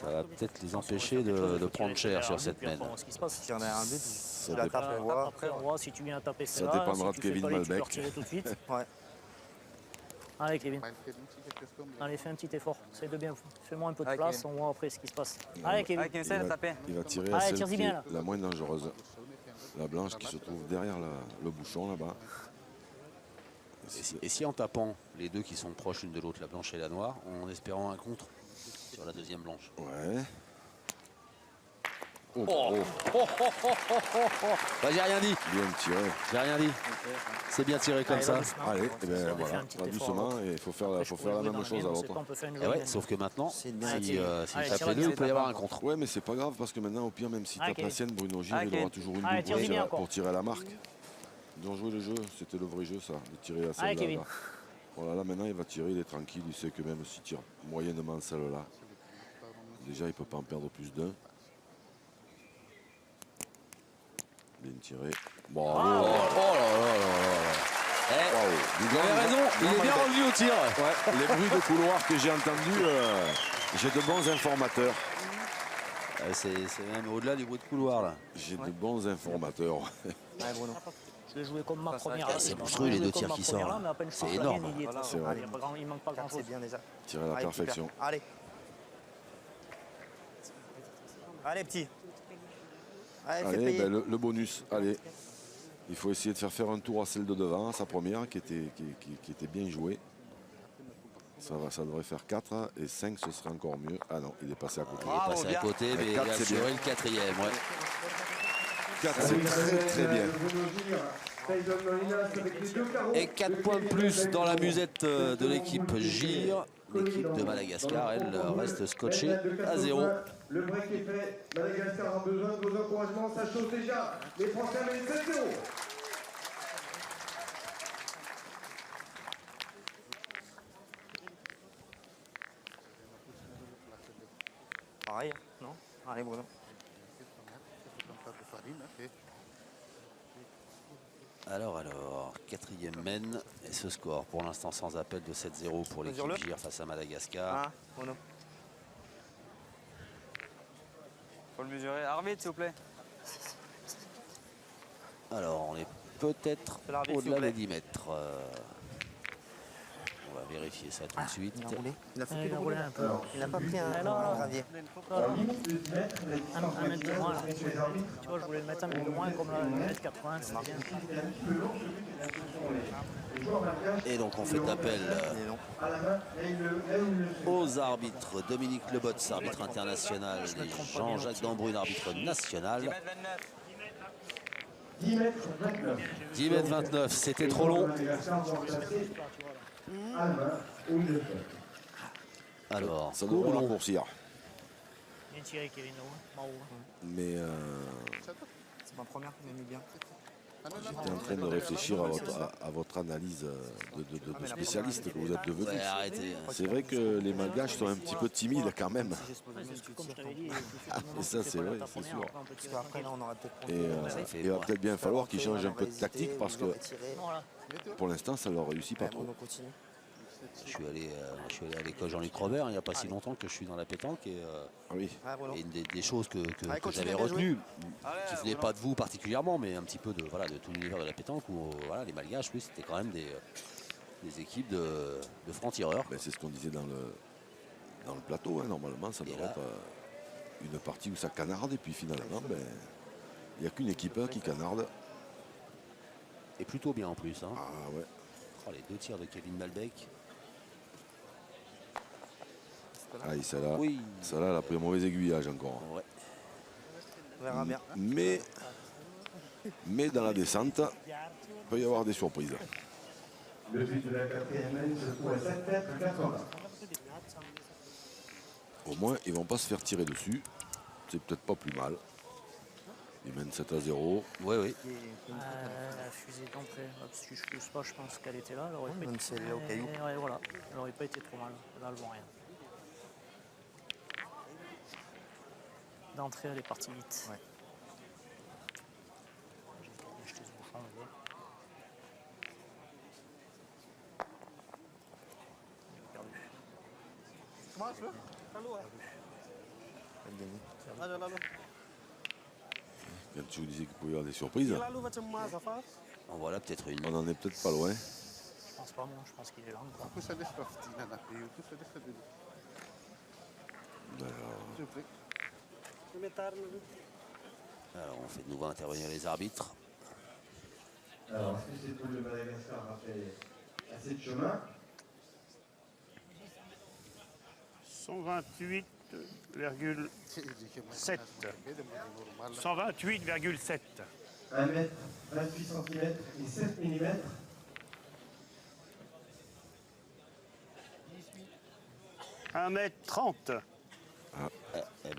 Ça va peut-être les empêcher de prendre cher sur cette mène. Si on a un but, tu la tapes, on voit. Après, on voit si tu viens taper ça dépendra de Kevin Malbec. Tout de suite. Ouais. Allez, Kevin. Allez, fais un petit effort. C'est de bien. Fais-moi un peu de place, on voit après ce qui se passe. Allez, Kevin. Il va tirer à celle qui est la moins dangereuse. La blanche qui se trouve derrière le bouchon là-bas. Et si en tapant les deux qui sont proches l'une de l'autre, la blanche et la noire, en espérant un contre sur la deuxième blanche. Ouais. Bah, j'ai rien dit. Bien tiré. J'ai rien dit. C'est bien tiré comme ça. Allez, et ben voilà, doucement, et il faut faire la même chose à l'autre. Ouais, sauf que maintenant, s'il tape les deux, il peut y avoir un contre. Ouais, mais c'est pas grave parce que maintenant, au pire, même si tape la sienne, Bruno Gilles, il aura toujours une double pour tirer à la marque. Ils ont joué le jeu, c'était le vrai jeu ça, de tirer à celle-là. Voilà, là maintenant il va tirer, il est tranquille, il sait que même s'il tire moyennement celle-là, déjà il peut pas en perdre plus d'un. Bien tiré. Bon, oh là là là. Vous avez raison, il est bien revenu au tir. Ouais, les bruits de couloir que j'ai entendus, j'ai de bons informateurs. C'est même au-delà du bruit de couloir là. J'ai de bons informateurs. Ouais, Bruno. Je vais jouer comme ma première. C'est monstrueux les deux tirs qui sortent. C'est énorme. C'est vrai. Il manque pas grand-chose. C'est bien déjà. Tirer à la perfection. Allez. Allez, petit. Allez, ben, le bonus. Allez. Il faut essayer de faire un tour à celle de devant, sa première, qui était bien jouée. Ça devrait faire 4 et 5, ce serait encore mieux. Ah non, il est passé à côté. Il est passé à côté, mais il a assuré le quatrième. Ouais. 4, c'est très bien. Et 4 points de plus dans la musette de l'équipe GIR. L'équipe de Madagascar, elle reste scotchée à 0. Le break est fait. Madagascar a besoin de vos encouragements. Ça chauffe déjà. Les Français mènent 7-0. Pareil, non? Allez, Bruno. Alors, quatrième mène, et ce score pour l'instant sans appel de 7-0 pour l'équipe GIR face à Madagascar. Bruno. Faut le mesurer. Arbitre, s'il vous plaît. Alors, on est peut-être au-delà des 10 mètres. On va vérifier ça tout de suite. Il a fait rouler un peu. Il n'a pas pris un gravier. Un mètre de moins là. Tu vois, je voulais le mettre un peu moins comme là, 1m80, c'est bien. Et donc on fait appel aux arbitres. Dominique Lebotz, arbitre international, et Jean-Jacques Dambrune, arbitre national. 10 mètres 29, c'était trop long. Alors, ça devrait raccourcir. Bien tiré, Kevin. Mais c'est ma première qui m'a mis bien. J'étais en train de réfléchir à votre analyse de spécialiste que vous êtes devenu. Ouais, arrêtez. C'est vrai que les Malgaches sont un petit peu timides quand même. Comme je t'avais dit, Et ça, c'est vrai, c'est sûr. Parce qu'après, là, on aura peut-être... Et il va peut-être bien falloir qu'ils changent un peu de tactique parce que pour l'instant, ça leur réussit pas trop. Je suis allé à l'école Jean-Luc Robert il n'y a pas si longtemps que je suis dans la pétanque. Et une des choses que j'avais retenues, qui ne venait pas de vous particulièrement, mais un petit peu de tout l'univers de la pétanque, où les Malgaches, oui, c'était quand même des équipes de francs-tireurs. Ben, c'est ce qu'on disait dans le plateau. Hein. Normalement, ça devrait être une partie où ça canarde. Et puis finalement, il n'y a qu'une équipe qui canarde. Et plutôt bien en plus. Hein. Ah ouais. Oh, les 2 tirs de Kevin Malbec. Ah, celle-là, elle a pris un mauvais aiguillage encore. Ouais. On verra bien. Mais dans la descente, il peut y avoir des surprises. Le but de la 4e se trouve à 7 mètres 80. Au moins, ils vont pas se faire tirer dessus. C'est peut-être pas plus mal. Ils mènent 7-0. Oui. La fusée d'entrée, parce que je ne pas, je pense qu'elle était là. Elle aurait pas Même été... si elle est au caillou. Ouais, voilà. Elle n'aurait pas été trop mal. Là, elle ne voit rien. D'entrée, elle est partie vite. Ouais. J'ai acheté ce bouchon, on va dire. Perdu. Quand tu vous disais qu'il pouvait y avoir des surprises, En voilà peut-être une. on n'en est peut-être pas loin. Je pense pas, moi. Je pense qu'il est là encore. Alors on fait de nouveau intervenir les arbitres. Alors, est-ce que c'est pour le Madagascar a fait assez de chemin? 128,7. 128,7. 1 mètre, 28 cm et 7 mm. 1m30.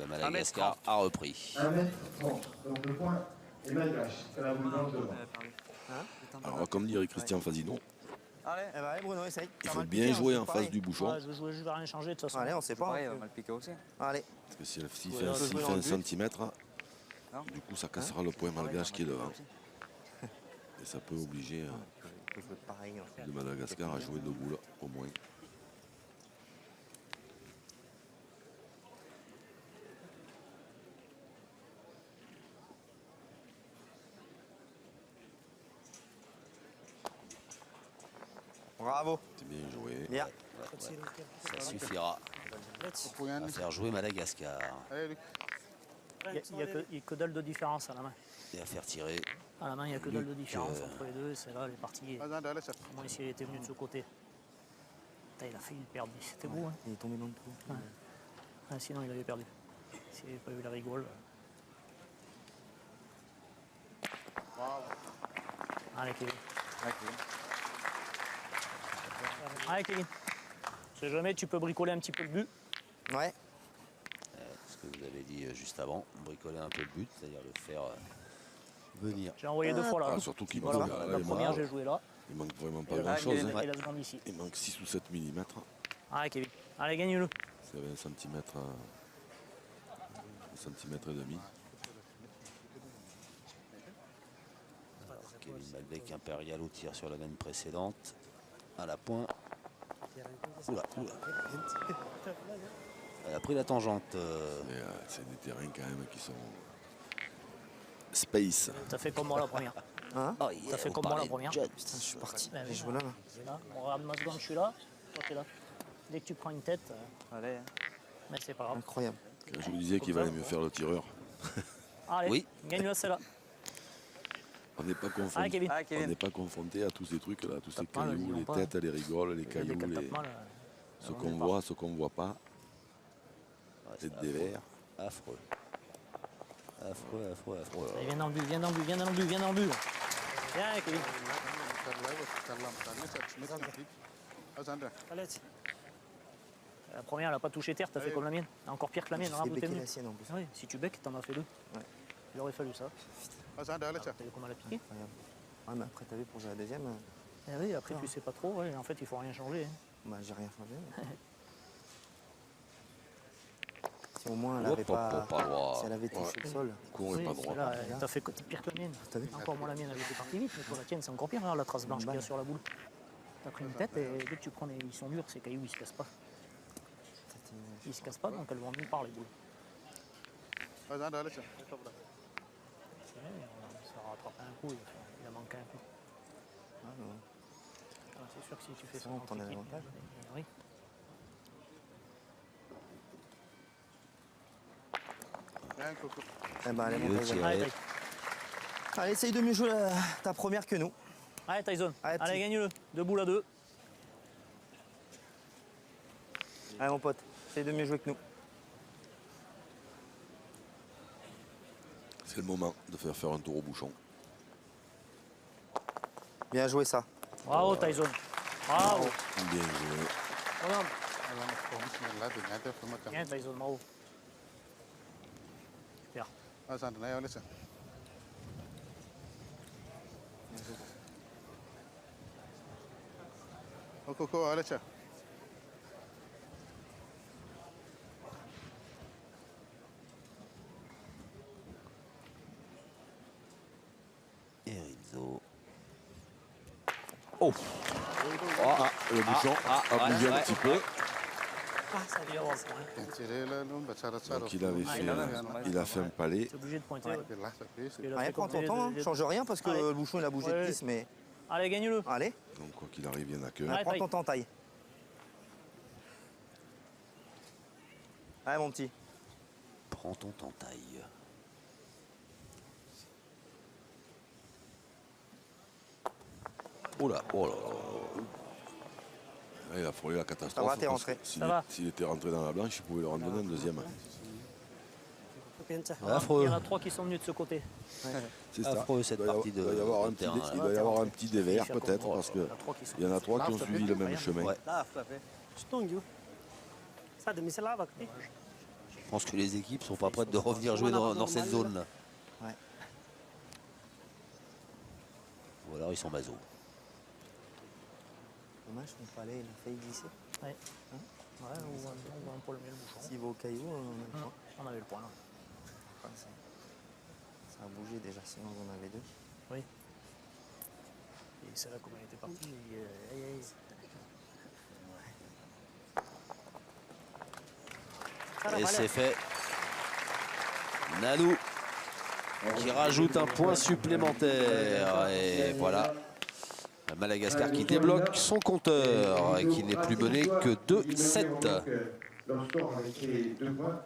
Madagascar a repris. 1 mètre 30. Donc le point est malgache. C'est la boule blanche devant. Alors, comme dirait Christian Fazino, Allez, Bruno, essaye. il faut bien jouer en face du bouchon. Ouais, je vais rien changer de toute façon. Allez, on sait pas. Il va mal piquer aussi. Allez. Parce que s'il fait un centimètre, du coup, ça cassera le point malgache qui est devant. Et ça peut obliger le Madagascar à jouer 2 boules au moins. Bravo. C'est bien joué. Bien. Ça suffira à faire jouer Madagascar. Il n'y a que dalle de différence à la main. Et à faire tirer. À la main, il n'y a que dalle de différence entre les deux. C'est là, les parties. Moi, ici, il était venu de ce côté. Putain, il a failli le perdre. C'était beau, hein. Il est tombé dans le trou. Ouais. Ah, sinon, il avait perdu. S'il n'avait pas eu la rigole. Allez, Kevin. Allez, Kevin. Si jamais tu peux bricoler un petit peu le but. Ouais. Ce que vous avez dit juste avant, bricoler un peu le but, c'est-à-dire le faire venir. J'ai envoyé 2 fois là. Ah, surtout qu'il Voilà. manque, La première, j'ai joué là. il manque vraiment pas Et grand-chose. Hein. Et la seconde ici. Il manque 6 ou 7 mm. Allez, Kevin. Allez, gagne-le. C'est 20 cm. 1 cm et demi. Kevin Malbec impérial au tir sur la laine précédente. À la pointe. Oula. Elle a pris la tangente. C'est des terrains quand même qui sont space. T'as fait comme moi la première. Hein? Oh, T'as fait comme moi la première. Putain, je suis parti. Ben, Je joue là. là. On regarde ma seconde, je suis là. Toi, t'es là. Dès que tu prends une tête, Allez. mais c'est pas grave. Incroyable. Quand je vous disais qu'il valait mieux faire le tireur, Allez, Oui. gagne-le celle-là. on n'est pas Allez, confronté. Kevin. On n'est pas confronté à tous ces trucs-là, tous ces Tape mal, cailloux, dis-donc les pas. têtes, les rigoles, les cailloux, Dès qu'elle tape mal, ce qu'on voit, ce qu'on ne voit pas. Ouais, C'est c'est des verts. affreux. Affreux. Allez, viens dans le but, viens dans le but. Viens, Kevin. La première, elle n'a pas touché terre, t'as fait comme la mienne. Encore pire que la mienne, J'ai là, fait t'es becquer venu. la sienne en plus. Oui, si tu becques, t'en as fait 2. Ouais. Il aurait fallu ça. Ah, T'as vu comment elle a piqué? Ouais, mais après, t'as vu, pour jouer la deuxième, Eh oui, après, tu sais pas trop. Ouais. En fait, il faut rien changer. Hein. bah, j'ai rien changé. Si au moins elle avait pas. Si elle avait touché le sol. Le cours n'est pas droit. Là, t'as fait pire que la mienne. Encore moi, la mienne, elle était partie vite, mais pour la tienne, c'est encore pire. Regarde la trace blanche qu'il y a sur la boule. T'as pris une tête et dès que tu prends ils sont durs, ces cailloux, ils se cassent pas. Ils se cassent pas, donc elles vont nulle part, les boules. Ça a rattrapé un coup, il a manqué un coup. C'est sûr que si tu fais ça, t'en as l'avantage. Oui. Eh ben, allez, essaye de mieux jouer ta première que nous. Allez, Tyson. Allez, gagne-le. 2 boules à 2. Allez, mon pote, essaye de mieux jouer que nous. C'est le moment de faire un tour au bouchon. Bien joué, ça. Bravo, Tyson. Bravo. Bien joué. Bien, Tyson, bravo. Super. Et Rizzo. Oh, le bouchon a bougé un petit peu. Donc il a fait un palais. C'est obligé de pointer. Allez, prends ton temps, change rien parce que le bouchon il a bougé de 10, mais. Allez, gagne-le. Allez. Donc quoi qu'il arrive, il n'y en a que. Allez, prends ton temps, taille. Allez, mon petit. Prends ton temps, taille. Oh là, oh là. Là, il a frôlé la Ça catastrophe. va, t'es rentré. S'il était rentré dans la blanche, il pouvait leur en donner un deuxième. Affreux. Il y en a 3 qui sont venus de ce côté. C'est ça. Affreux cette partie de Il doit y avoir un petit, terrain. il doit y avoir un petit dévers peut-être parce qu'il y en a 3 qui ont suivi le même chemin. Ouais. Je pense que les équipes sont pas prêtes de revenir jouer dans cette zone-là. Ouais. Ou alors ils sont bateaux. Dommage, mon palais, il a failli glisser. Ouais. Ouais, ou un peu le bouchon. S'il va au caillou, on a le point. On avait le point. Enfin, ça a bougé déjà, sinon on en avait 2. Oui. Et celle-là, comme elle était partie, Et c'est fait. Nanou qui rajoute un point supplémentaire. Et voilà. Madagascar qui débloque son compteur et qui n'est plus mené que 2-7. Leur score avec les 2 points.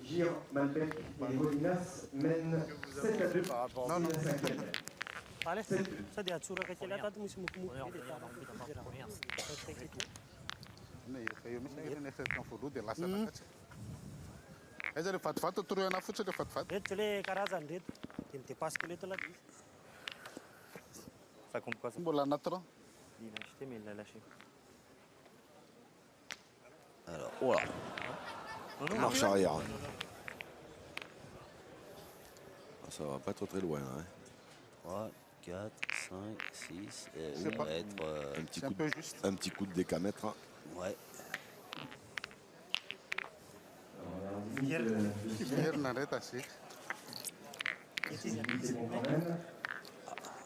Gir, Malbec et Molinas mènent 7-2 par rapport à la 5e. Allez, ça dit à Tsura qui est là, t'as tout mis Ça compte quoi ça? Il l'a acheté mais il l'a lâché. Alors, voilà. Marche arrière. Ça va pas être très loin. Hein. 3, 4, 5, 6. On va être. Un petit coup de décamètre. Ouais.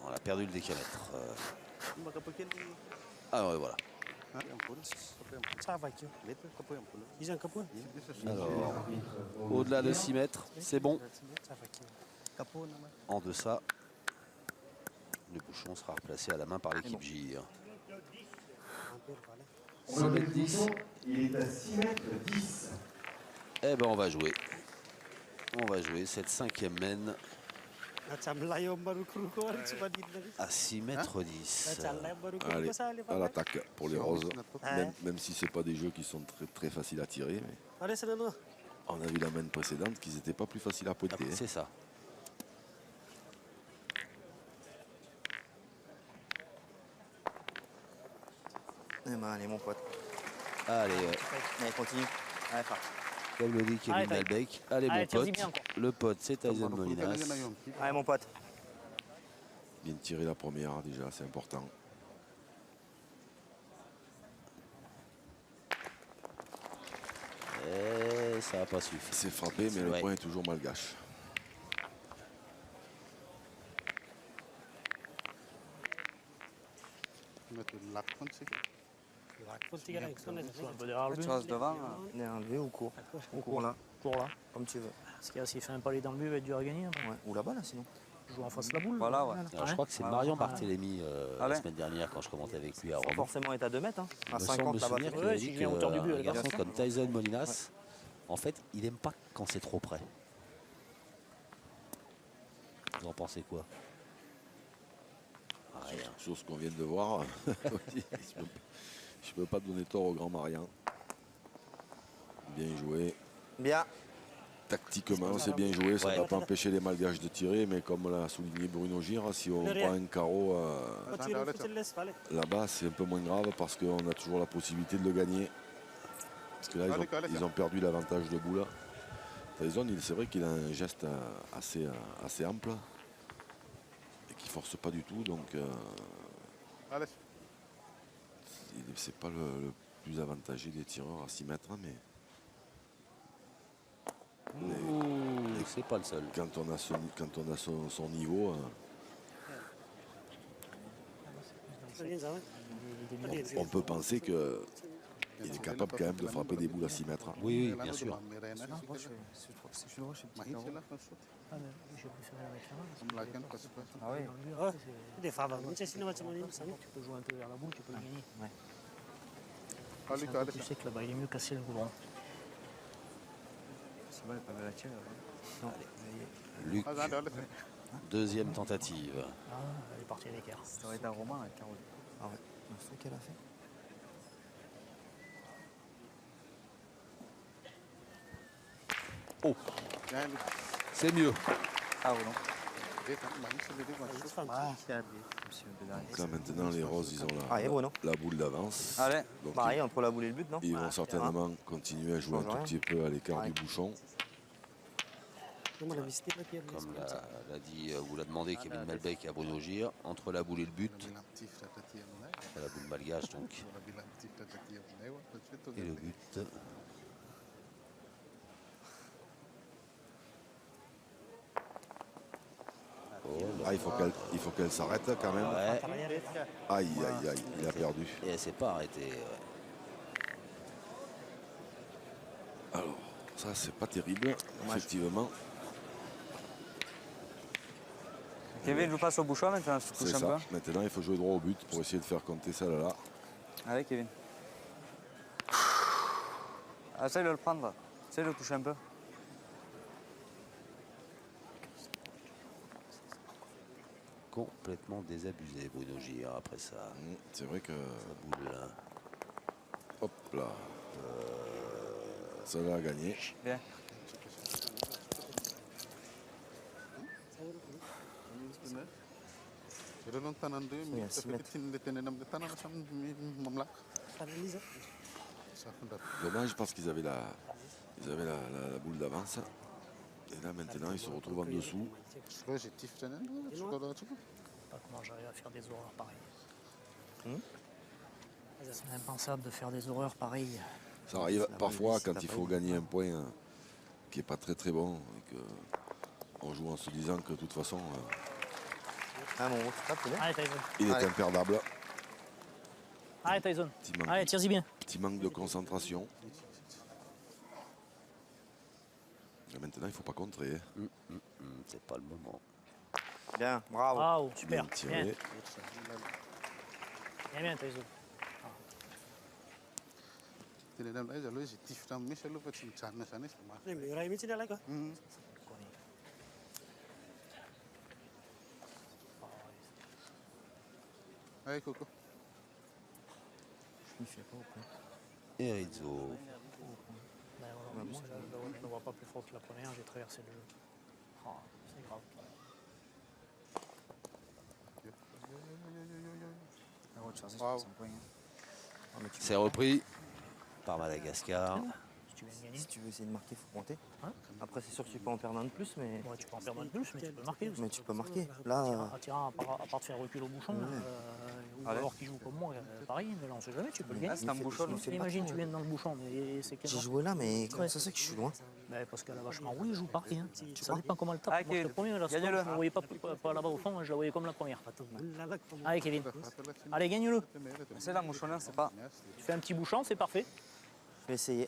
On a perdu le décamètre. Ah ouais, voilà. Alors, au-delà de 6 mètres, c'est bon. En deçà, le bouchon sera replacé à la main par l'équipe J. 6 mètres 10. Il est à 6 mètres 10. Eh ben on va jouer. On va jouer cette 5e mène à 6 mètres 10. Allez, à l'attaque pour les roses. Même si ce n'est pas des jeux qui sont très faciles à tirer. Mais on a vu la main précédente qu'ils n'étaient pas plus faciles à pointer. C'est ça. Eh ben, allez, mon pote. Allez, Allez, continue. Allez, Far. comme le dit Kevin Malbec. Allez, mon pote. Le pote, c'est Tyson Molinas. Allez, mon pote. Bien tiré la première déjà, c'est important. Et ça n'a pas suffi. C'est frappé, mais le point est toujours malgache. Tu restes devant, enlevé ou court. Ou court là. Cours là. Comme tu veux. Parce qu'il s'il fait un palais dans le but, il va être dur à gagner. Ouais. Ou là-bas là sinon. Joue en face de la boule. Voilà, ouais. Alors, je crois que c'est Marion Barthélémy la semaine dernière quand je commentais avec lui à Sans Rome. forcément être à 2 mètres. Hein. À Il me semble 50 me là-bas. souvenir qu'il a Ouais, dit s'il vient hauteur du but, qu'un elle est garçon bien. comme Tyson Molinas, en fait, il n'aime pas quand c'est trop près. Vous en pensez quoi? Rien. Sur ce qu'on vient de voir, je peux pas donner tort au grand Marian. Bien joué. Bien. Tactiquement, c'est bien joué. Ça ne va pas empêcher les Malgaches de tirer, mais comme l'a souligné Bruno Gire, si on prend un carreau là-bas, c'est un peu moins grave parce qu'on a toujours la possibilité de le gagner. Parce que là, ils ont perdu l'avantage de boule. Tyson, c'est vrai qu'il a un geste assez ample et qui ne force pas du tout. Donc, c'est pas le plus avantagé des tireurs à 6 mètres. Mais c'est pas le seul. Quand on a son niveau, on peut penser qu'il est capable quand même de frapper des boules à 6 mètres. Oui, bien sûr. Non, moi, je suis droit, je suis petit carreau. Ah, mais j'ai préféré avec la main. Ah oui. Tu peux jouer un peu vers la boule, tu peux le gagner. Ouais. C'est un peu plus sec là-bas, il est mieux cassé le goudron. C'est bon, elle n'est pas mal à tirer. Non. Luc, deuxième tentative. Ah, elle est partie à l'écart. Ça aurait été un roman avec Carole. Ah ouais. C'est ce qu'elle a fait. Oh, c'est mieux. Ah oui, non. Donc là maintenant les Roses ils ont la boule d'avance. Allez, donc pareil entre la boule et le but, non? Ils vont certainement continuer à jouer un tout petit peu à l'écart du bouchon. Comme l'a dit ou l'a demandé Kevin Melbeck à Bruno Gire, entre la boule et le but. La boule malgache donc. Et le but. Ah, il faut qu'elle s'arrête quand même. Ouais. Aïe, aïe, aïe, il a perdu. Et elle s'est pas arrêtée. Ouais. Alors, ça c'est pas terrible, effectivement. Kevin, je passe au bouchon maintenant, tu te touches un peu. Maintenant il faut jouer droit au but pour essayer de faire compter celle-là. Allez Kevin. Essaye de le prendre, essaye de le toucher un peu. Complètement désabusé Bruno Gire après ça. C'est vrai que... Ça boule là. Hop là. Ça va gagner. Bien. Dommage parce qu'ils avaient la boule d'avance. Et là maintenant ils se retrouvent en dessous. Je sais pas comment j'arrive à faire des horreurs pareilles. C'est impensable de faire des horreurs pareilles. Ça arrive parfois quand il faut gagner un point qui n'est pas très très bon. Et on joue en se disant que de toute façon il est imperdable. Allez Tyson. Allez, tire-y bien. Petit manque de concentration. Et maintenant il ne faut pas contrer. C'est pas le moment. Bien, bravo. Bravo, super. Bien tiré. Bien, Tyson. Allez, Coco. Je ne fais pas au point. Et Rizzo. Je ne vois pas plus fort que la première, j'ai traversé le jeu. Oh, c'est grave. C'est repris par Madagascar. Si tu tu viens de gagner. Si tu veux essayer de marquer, il faut compter. Hein? Après, c'est sûr que tu peux en perdre un de plus, mais. Ouais, tu peux en perdre un de plus, mais tu peux marquer aussi. Mais tu peux marquer. Là. Tiens, à part te faire reculer au bouchon, ou alors qu'il joue comme moi, pareil, mais là on sait jamais, tu peux le gagner. C'est un bouchon. Imagine, tu viens dans le bouchon, mais c'est J'ai joué là, mais comment ça se fait que je suis loin? Parce qu'elle a vachement roulé, il joue pas rien. Ça dépend comment elle tape. Moi, le premier, là, je ne le voyais pas là-bas au fond, je la voyais comme la première. Allez, Kevin. Allez, gagne-le. C'est là, mouchonneur, c'est pas. Tu fais un petit bouchon, c'est parfait. Je vais essayer.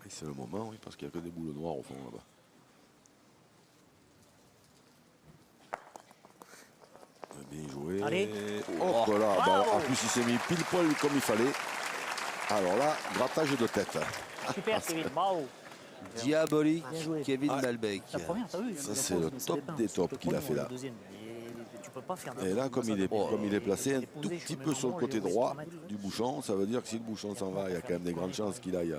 C'est le moment, oui, parce qu'il n'y a que des boules noires au fond là-bas. Bien joué. Allez. Hop là, bah, en plus il s'est mis pile poil comme il fallait. Alors là, grattage de tête. Super, Kevin, bravo. Diabolique, Bien joué. Kevin Malbec. La première, t'as vu? Ça, c'est le top des tops qu'il a fait là. Tu peux pas faire Et là, comme il est placé un tout petit peu sur le côté droit du bouchon, ça veut dire que si le bouchon s'en va, il y a quand même des grandes chances qu'il aille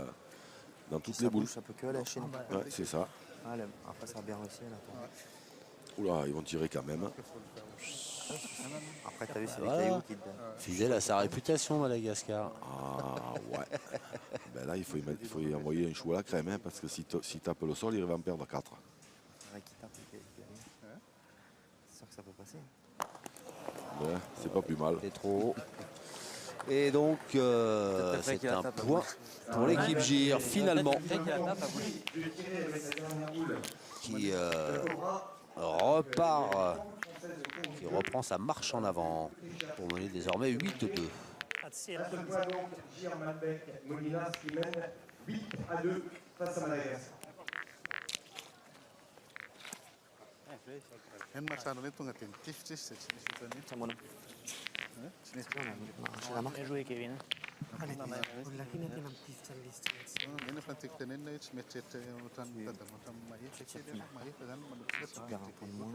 dans toutes les boules. Ça peut que aller chez nous. Ouais, c'est ça. Allez, après, ça a bien réussi. Là. Oula, ils vont tirer quand même. Après, t'as vu, c'est des Voilà. cailloux qui te donnent. Fidèle à sa réputation, Madagascar. Ah ouais. Ben là, il faut y envoyer un chou à la crème, hein, parce que s'il tape le sol, il va en perdre 4. Ouais, qui tape, c'est sûr que ça peut passer. Ouais, c'est pas plus mal. C'est trop haut. Et donc, c'est un point pour l'équipe GIR, finalement, qui repart, qui reprend sa marche en avant pour mener désormais 8-2. GIR Malbec Molinas qui mène 8-2 face à Madagascar. Bien joué, Kevin.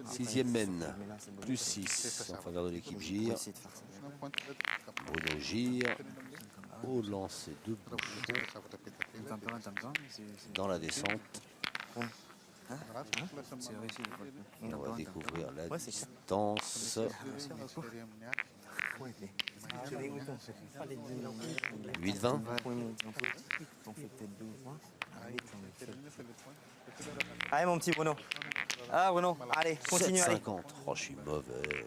Sixième mène, plus 6 en faveur de l'équipe GIR. Bruno GIR, au lancer de bouchon dans la descente. On va découvrir la distance. 8-20. Allez, mon petit Bruno. Ah, Bruno, allez, continue. 7,50. Oh, je suis mauvais.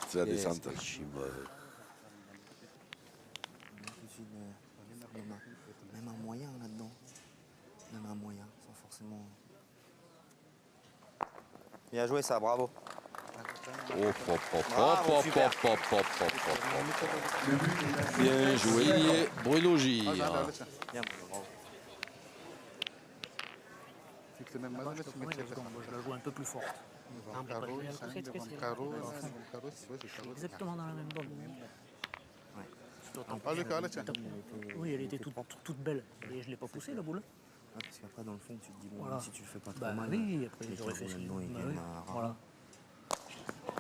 C'est la descente. Je suis mauvais. Même un moyen là-dedans. Même un moyen, sans forcément. Bien joué, ça, bravo. Bien joué, Bruno Gir. Bien, bravo. Je la joue un peu plus forte. Exactement dans la même zone. Oui, elle était toute belle. Et je ne l'ai pas poussée, la boule. Ah, parce qu'après, dans le fond, tu te dis, bon, Voilà. si tu le fais pas trop Bah mal. oui, après j'aurais fait ça. Là-dedans, il Bah vient oui. à- Voilà.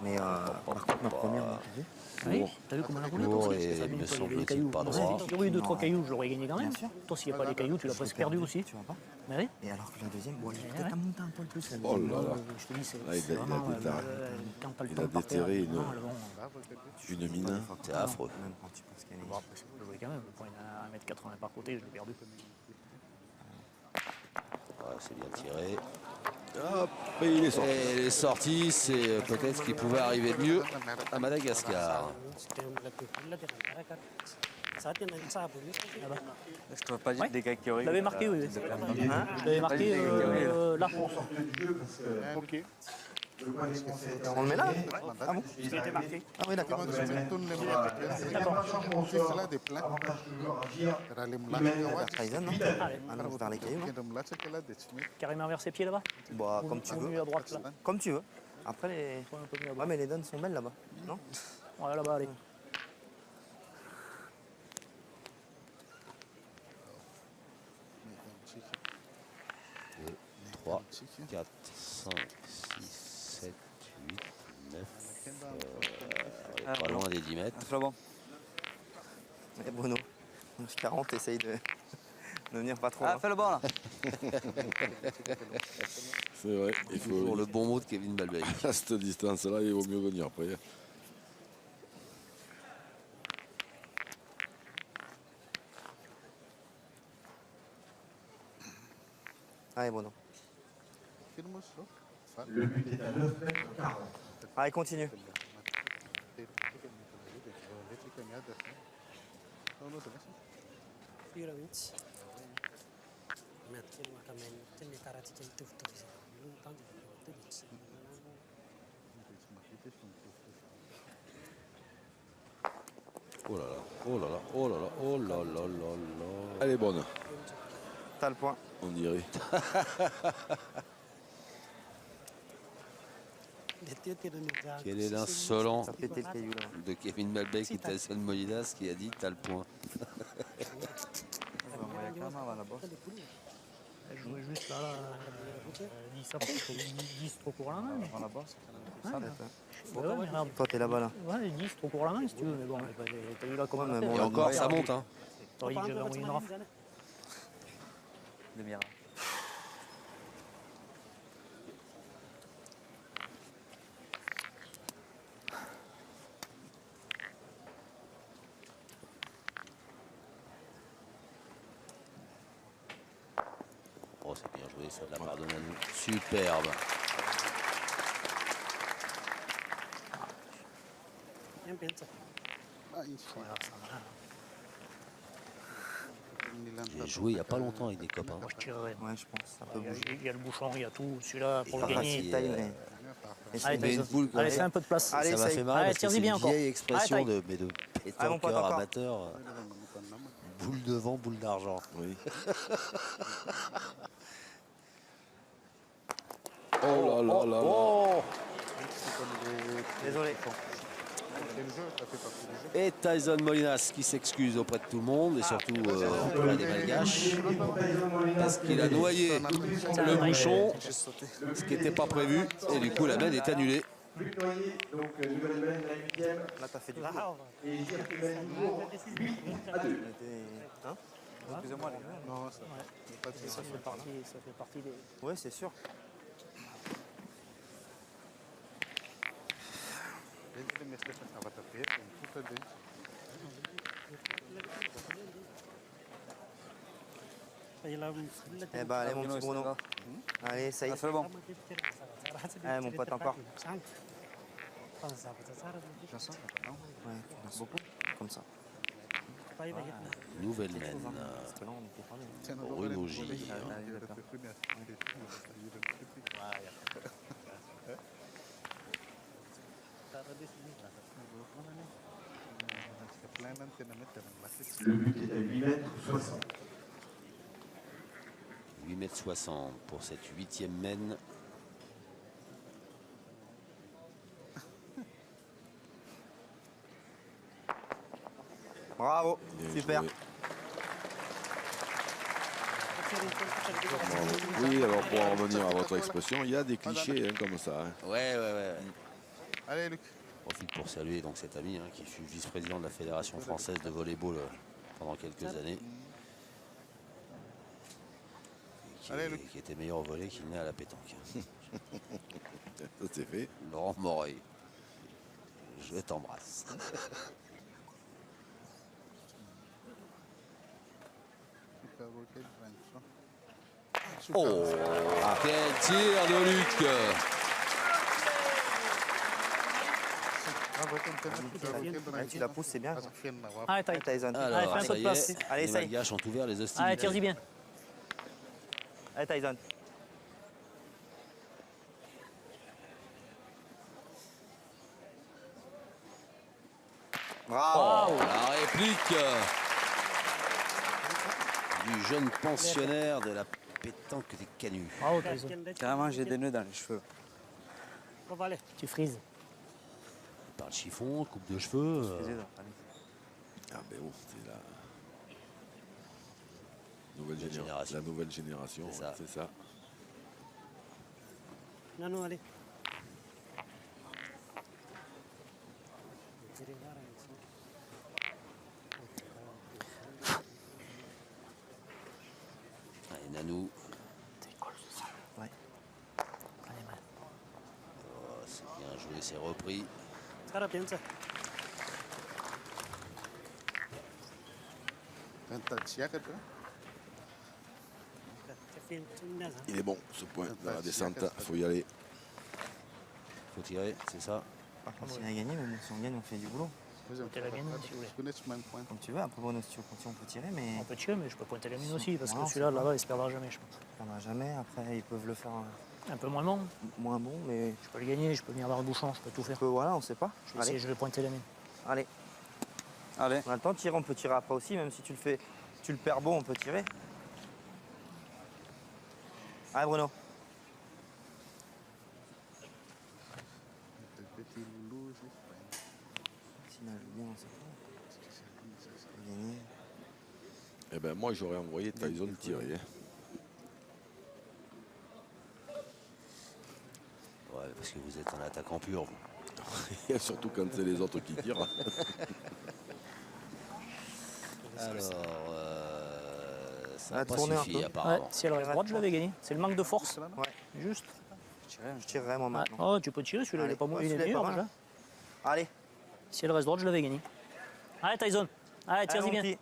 Mais par contre, ma première, t'as vu Oui, t'as vu comment elle a roulé, toi Lourd aussi? et Ça a il mis me toi, il y avait des semble-t-il cailloux. pas Moi, droit. si j'aurais eu 2-3 cailloux, je l'aurais gagné quand même. Toi, s'il n'y a pas les cailloux, tu l'as presque perdu aussi. Tu vois pas. Mais oui. Et alors que la deuxième, bon, elle Ouais. est peut-être à monter un peu plus. Oh là là. Je te dis, c'est Là, il a vraiment, déterré. quand t'as le Il temps a par terre, déterré non, elles vont- une mine. C'est affreux. Même quand tu penses qu'elle est. Bon, après, c'est joué quand même. Le point est à 1,80 m par côté, je l'ai perdu. Ouais, c'est bien tiré. Hop, et il est sorti. Et elle est sortie, c'est peut-être ce qui pouvait arriver de mieux à Madagascar. Je te vois pas dire Ouais. des gars qui auraient. Je l'avais marqué, oui. Je l'avais marqué là. Ok. On le met là? Ah bon? Il était marqué. Ah oui, d'accord. Tyson, non? Ah non, vers les cailloux, non? Carrément vers ses pieds là-bas. Bah, comme tu Mieux veux. à droite là. Comme tu veux. Après, les. Un peu mieux à Ouais, droite. mais les donnes sont belles là-bas. Non? Ouais, là-bas, allez. 3, 4, 5, 6, 7, 8, 9. Pas loin des 10 mètres. Ah, Flamand. Et Bruno, 40, essaye de venir pas trop Ah, loin. fais le banc là. C'est vrai, il Pour faut. le bon mot de Kevin Balbec. À cette distance-là, il vaut mieux venir après. Allez, bon, non. Le but est à 9 mètres 40. Allez, continue. Oh là là, oh là là, oh là là, oh là là là là. Elle est bonne, T'as le point. on dirait. Quel est l'insolent Ça pétait le caillou là. de Kevin Malbec ou Tyson Molinas qui a dit t'as le point. Il y a quand même avant la bosse. Elle jouait juste là, 10 après, 10 trop court à la main. Avant la bosse. Ouais, Ça, bah, t'as- ouais, mais regarde. Toi, t'es là-bas là. Ouais, 10 trop court à la main si tu veux, mais bon, t'as vu là comment Ouais, mais on a bon, Et fait. encore, ça monte, hein. T'aurais dit que j'avais envoyé une rafle. De Mira. Oh, c'est bien joué, ça de la part de Nanou. Superbe. J'ai joué il n'y a pas longtemps avec des copains. Moi, je tirerais. Ouais, je pense. Ça peut bouger. Il y a le bouchon, il y a tout. Celui-là, pour le Et gagner. si, Taille, mais- Allez, mais une Tyson. boule, Allez, fais un peu de place. Allez, ça m'a essaye. fait marrer Allez, parce que tire-y c'est bien une encore. vieille expression Allez, de Ah, mon pote, pétanqueur encore. amateur. Boule de vent, boule d'argent. Oui. Oh là là là là. Oh, Désolé. et Tyson Molinas qui s'excuse auprès de tout le monde et surtout auprès des Malgaches parce qu'il a noyé le bouchon, ce qui n'était pas prévu, et du coup la main est annulée. Luc Noyer, donc nouvelle mène, la 8e. Là, t'as fait du coup. Et Gilles Clément Dubourg, 8 à 2. Hein Excusez-moi, les gars. Non, Ça fait partie des... Ouais, c'est sûr. Eh ben, allez, mon petit Bruno. Allez, essaye. Ah, c'est bon. Allez, mon pote, encore. Je sens, non? Ouais, merci beaucoup. Comme ça. Nouvelle mène, Parce que là, on était parlé. Bruno Gilles. Ah, d'accord. Le but est à 8 mètres 60. 8 mètres 60 pour cette 8e mène. Bravo. Bien Super. joué. Oui, alors pour en revenir à votre expression, il y a des clichés hein, comme ça. Hein. Ouais. Allez, Luc. Profite pour saluer donc cet ami hein, qui fut vice-président de la Fédération française de volleyball pendant quelques années. Et qui était meilleur au volley qu'il n'est à la pétanque. Ça c'est fait. Laurent Morey, je t'embrasse. Oh, quel tir de Luc! Ouais, tu la pousses, c'est bien. Allez, Allez, Tyson. Alors, Allez, fais un peu ça de y place. est, Allez, les essaye. Malgaches ont ouvert les hostilités. Allez, tire-y bien. Allez, Tyson. Bravo. La réplique du jeune pensionnaire de la pétanque des Canuts. Bravo, Tyson. Carrément, j'ai des nœuds dans les cheveux. Tu frises. Il parle chiffon, coupe de cheveux. Ah ben oh, c'est la nouvelle génération. La nouvelle génération, C'est ça. ouais, c'est ça. Non, allez. Allez, Nanou. Ouais. Oh, c'est bien joué, c'est repris. Il est bon, ce point dans la descente. Il faut y aller. Il faut tirer, c'est ça. Par contre, il a gagné, mais bon, si on gagne, on fait du boulot. Pointer la mienne si vous voulez. Comme tu veux, après Bruno, si tu veux continuer, on peut tirer, mais... On peut tirer, mais je peux pointer la mienne aussi, parce que Non, celui-là, c'est là-bas, il se perdra jamais, je pense. On n'a jamais, après, ils peuvent le faire Un peu moins bon. moins bon, mais... Je peux le gagner, je peux venir dans le bouchon, je peux tout faire. Voilà, on sait pas. Je vais essayer, je vais pointer la mienne. Allez. Allez. On a le temps de tirer, on peut tirer après aussi, même si tu le perds beau, on peut tirer. Allez, Bruno. S'il a joué bien, on sait pas. Gagné. Eh ben moi j'aurais envoyé Tyson tirer. Ouais, parce que vous êtes un attaquant pur, vous. Surtout quand c'est les autres qui tirent. Alors, ça Ah, n'a pas tourner un suffi peu. apparemment. Ouais, si elle reste droite, je l'avais gagné. C'est le manque de force. Ouais. Juste. Je tirerai moi Ah, maintenant. oh, tu peux tirer, celui-là, il est Allez. pas mauvais, Ouais, il est celui-là est meilleur pas mal. déjà. Allez. Si elle reste droite, je l'avais gagné. Allez, Tyson. Allez, tire-y Allez, bien. mon petit.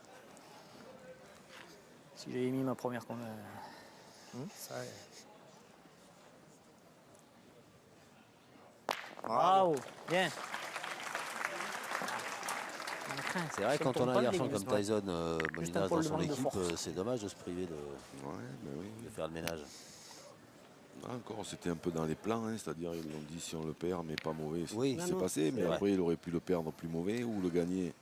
Si j'avais mis ma première con. Ça, Bravo. bravo. Bien. C'est vrai, quand on a un garçon comme Tyson Molinas peu dans le son manque de équipe, force. c'est dommage de se priver de Ouais, ben oui. faire le ménage. Encore, c'était un peu dans les plans, hein, c'est-à-dire ils l'ont dit si on le perd, mais pas mauvais. Oui. C'est passé, mais vrai. après il aurait pu le perdre plus mauvais ou le gagner.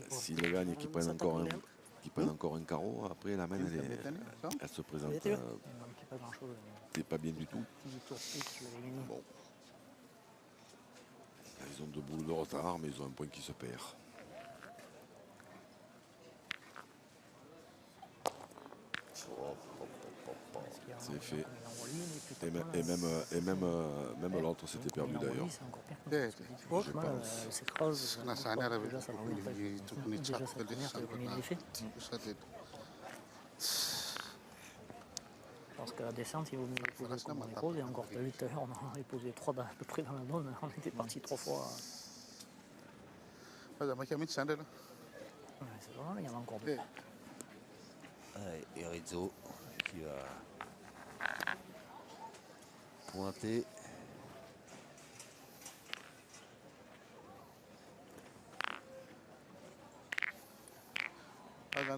S'il le gagne et qu'il prenne encore un carreau, après la main elle se présente. Il manquait pas grand-chose. C'est pas bien du tout. 18 tours 6, je l'avais gagné. Bon. Là, ils ont 2 boules de retard, mais ils ont un point qui se perd. C'est fait. Et même l'autre s'était perdu d'ailleurs. Je pense. C'est creuse. Déjà, ça va revenir pas. Déjà, ça va revenir, c'est le premier effet. Parce que la descente, il vaut mieux les poser comme on les pose. Et encore, tu as vu tout à l'heure, on en avait posé 3 à peu près dans la bonne. On était parti 3 fois. Ouais, c'est pas mal, il y en a encore 2. Et Rizzo qui va pointer. Elle va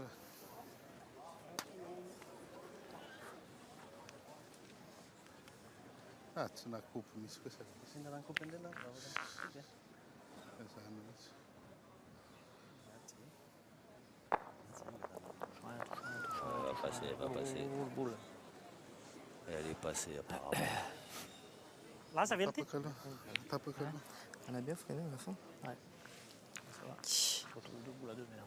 passer. Elle est passée apparemment. Là, ça vient de On a bien freiné à la fin. Ouais. Ça va. Je retrouve 2 boules à 2, mais là.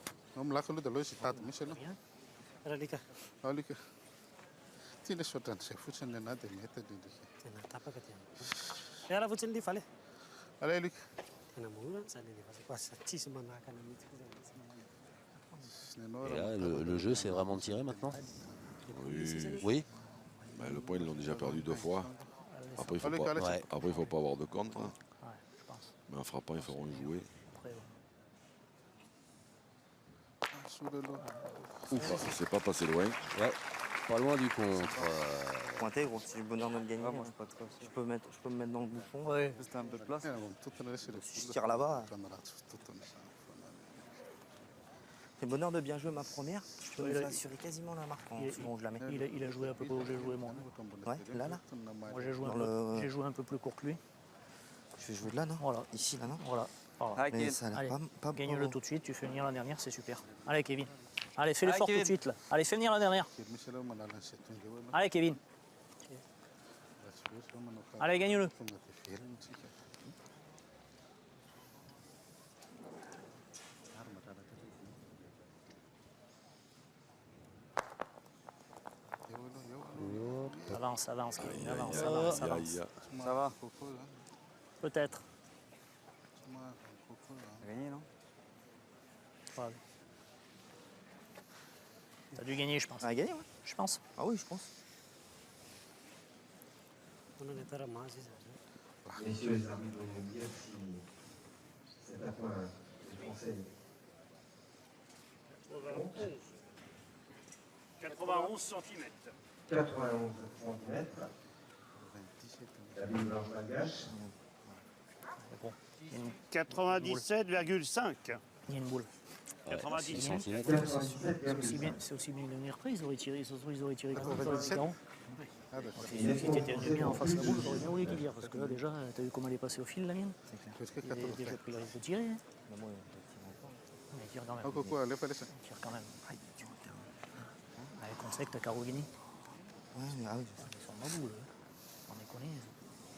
Et là, le jeu, c'est vraiment de tirer maintenant. Oui. Ben, le point, ils l'ont déjà perdu 2 fois. Après, il faut pas avoir de contre. Ouais, je pense. Mais en frappant, ils feront jouer. Après, Ouf, c'est pas passé loin. Ouais. Pas loin du contre. Pointer, gros, si j'ai le bonheur de le gagner, je peux me mettre dans le bouchon. ouais. C'était un peu de place. Si je tire là-bas. J'ai le bonheur de bien jouer ma première. Je peux me assurer quasiment la marque en second, je la mets. Il a joué un peu où j'ai joué moi. Ouais, là. Moi, j'ai joué un peu plus court que lui. Je vais jouer de là, non? Voilà. Ici, là, non? Voilà. Voilà. Mais ça a Allez, l'air pas gagne-le tout de suite, tu fais venir la dernière, c'est super. Allez, Kevin. Allez, fais l'effort tout de suite. Là. Allez, fais venir la dernière. Allez, Kevin. Allez, gagne-le. Avance, Kevin, avance. Ça va? Peut-être. T'as gagné, non? Ouais. T'as dû gagner, je pense. On a gagné, ouais. Je pense. Ah oui, je pense. Messieurs les arbitres vont nous dire si c'est un point du Français. 91. 91 cm. 91 cm. La ligne blanche malgache. 97,5. Il y a une boule. 90 cm. C'est aussi bien une reprise, ils auraient tiré, ils auraient tiré comme ça, différent. Si tu étais bien en face de la boule, j'aurais bien voulu qu'il tire, parce que là déjà, t'as vu comment elle est passée au fil la mienne. Il a déjà pris le risque de tirer. Mais il tire quand même. Il tire quand même. Avec on sait que t'as Carogini. Ouais, mais ah oui. Ils sont ma boule. On est connus.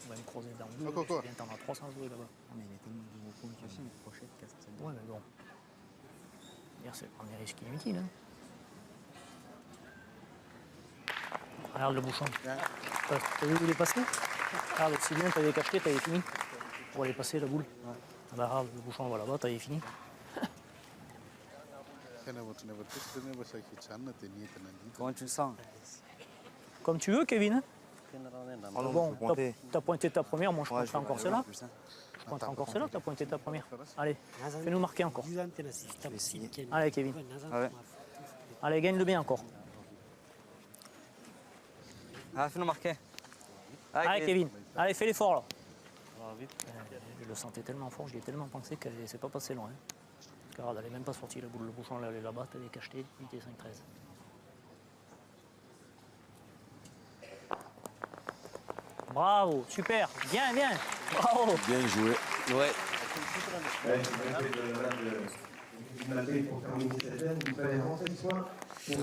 On va me croiser dans le dos. Je viens t'en as 300 jouer là-bas. Ah, mais il est tellement de gros points qu'il y a une crochette qui casse cette Ouais, mais bon. C'est prendre des risques inutiles. Hein. Regarde le bouchon. T'as vu où il est passé? Regarde, si bien t'avais cacheté, t'avais fini. Pour aller passer la boule. Ah bah regarde, le bouchon va là-bas, t'avais fini. Comment tu le sens? Comme tu veux, Kevin. Oh non, Bon, faut pointer. t'as pointé ta première, moi je Ouais, pointerai encore celle-là. Je pointerai encore celle-là, t'as pointé ta première. Allez, fais-nous marquer encore. Allez, Kevin. Ah ouais. Allez, gagne le bien encore. Ah, fais-nous marquer. Allez, Kevin. Allez, fais l'effort là. Je le sentais tellement fort, j'y ai tellement pensé qu'elle ne s'est pas passée loin. Parce que regarde, elle n'est même pas sortie la boule. Le bouchon, elle est là-bas, t'avais cacheté, 8 et 5-13. Bravo, super, bien, bien, bravo. Bien joué. Ouais.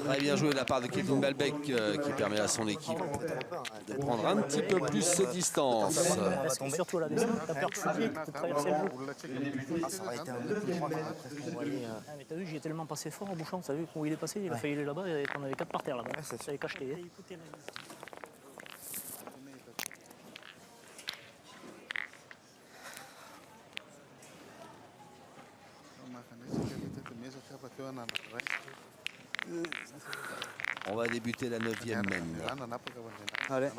Très bien joué de la part de Kevin Malbec qui permet à son équipe de prendre un petit peu plus ses distances. Parce que surtout la descente, t'as peur de chuter, de traverser le jeu. Ça aurait été un peu plus droit, mais après, on voit aller. Ah, mais t'as vu, j'y ai tellement passé fort au bouchon, t'as vu où il est passé, il a failli aller là-bas, et on avait 4 par terre là-bas. Ça avait cacheté. Hein. On va débuter la 9e mène. Allez.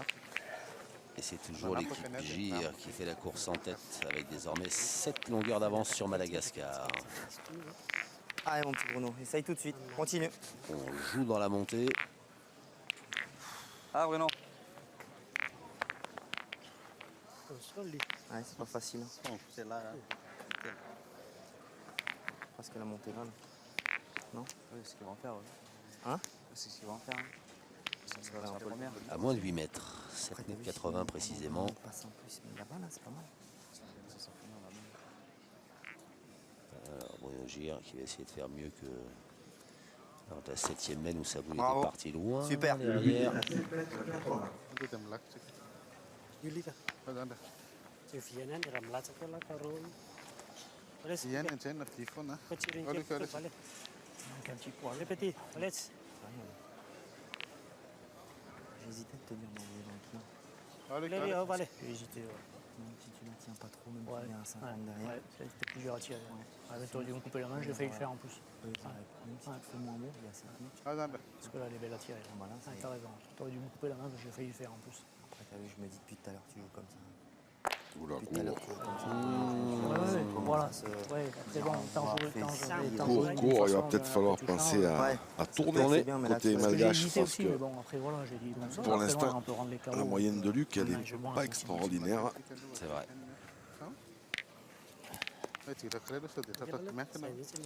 Et c'est toujours l'équipe GIR qui fait la course en tête avec désormais 7 longueurs d'avance sur Madagascar. Allez, mon petit Bruno, essaye tout de suite. Continue. On joue dans la montée. Ah, Bruno. Ouais, c'est pas facile. C'est là. Parce qu'elle a monté là. Non? Oui, c'est ce qu'ils vont faire. Ouais. Hein? C'est ce qu'ils vont faire. Ça va la première. À moins de 8 mètres, 7,80 m précisément. On passe en plus, mais là-bas, là, c'est pas mal. Alors, Bruno GIR qui va essayer de faire mieux que dans la 7e mène où sa boule Bravo. était partie loin. Super. Derrière. Donc un petit poids. Allez, petit, allez. J'hésitais de te dire d'envoyer dans le trou. Allez, hop, allez. J'ai hésité, ouais. Même si tu la tiens pas trop, même Ouais, si il y a un 50 derrière. ouais, c'était plus dur à tirer. Ouais, mais t'aurais dû me couper la main, j'ai failli le faire en plus. Même si tu fais moins bon, il y a 5 minutes. Parce que là, elle est belle à tirer. Ah, bah là, T'as raison. T'aurais dû me couper la main, j'ai failli le faire en plus. Après, t'as vu, je me dis depuis tout à l'heure, tu joues comme ça. Oula, Depuis tout à l'heure, tu joues comme ça. Ouais, voilà. Ouais, c'est bon, Court, il va peut-être falloir penser à tourner côté malgache. J'ai Parce aussi, que mais bon, après voilà, j'ai dit donc ça. pour après, l'instant, on peut rendre les carreaux. la moyenne de Luc, elle Ouais, n'est je vois, pas un extraordinaire. C'est vrai.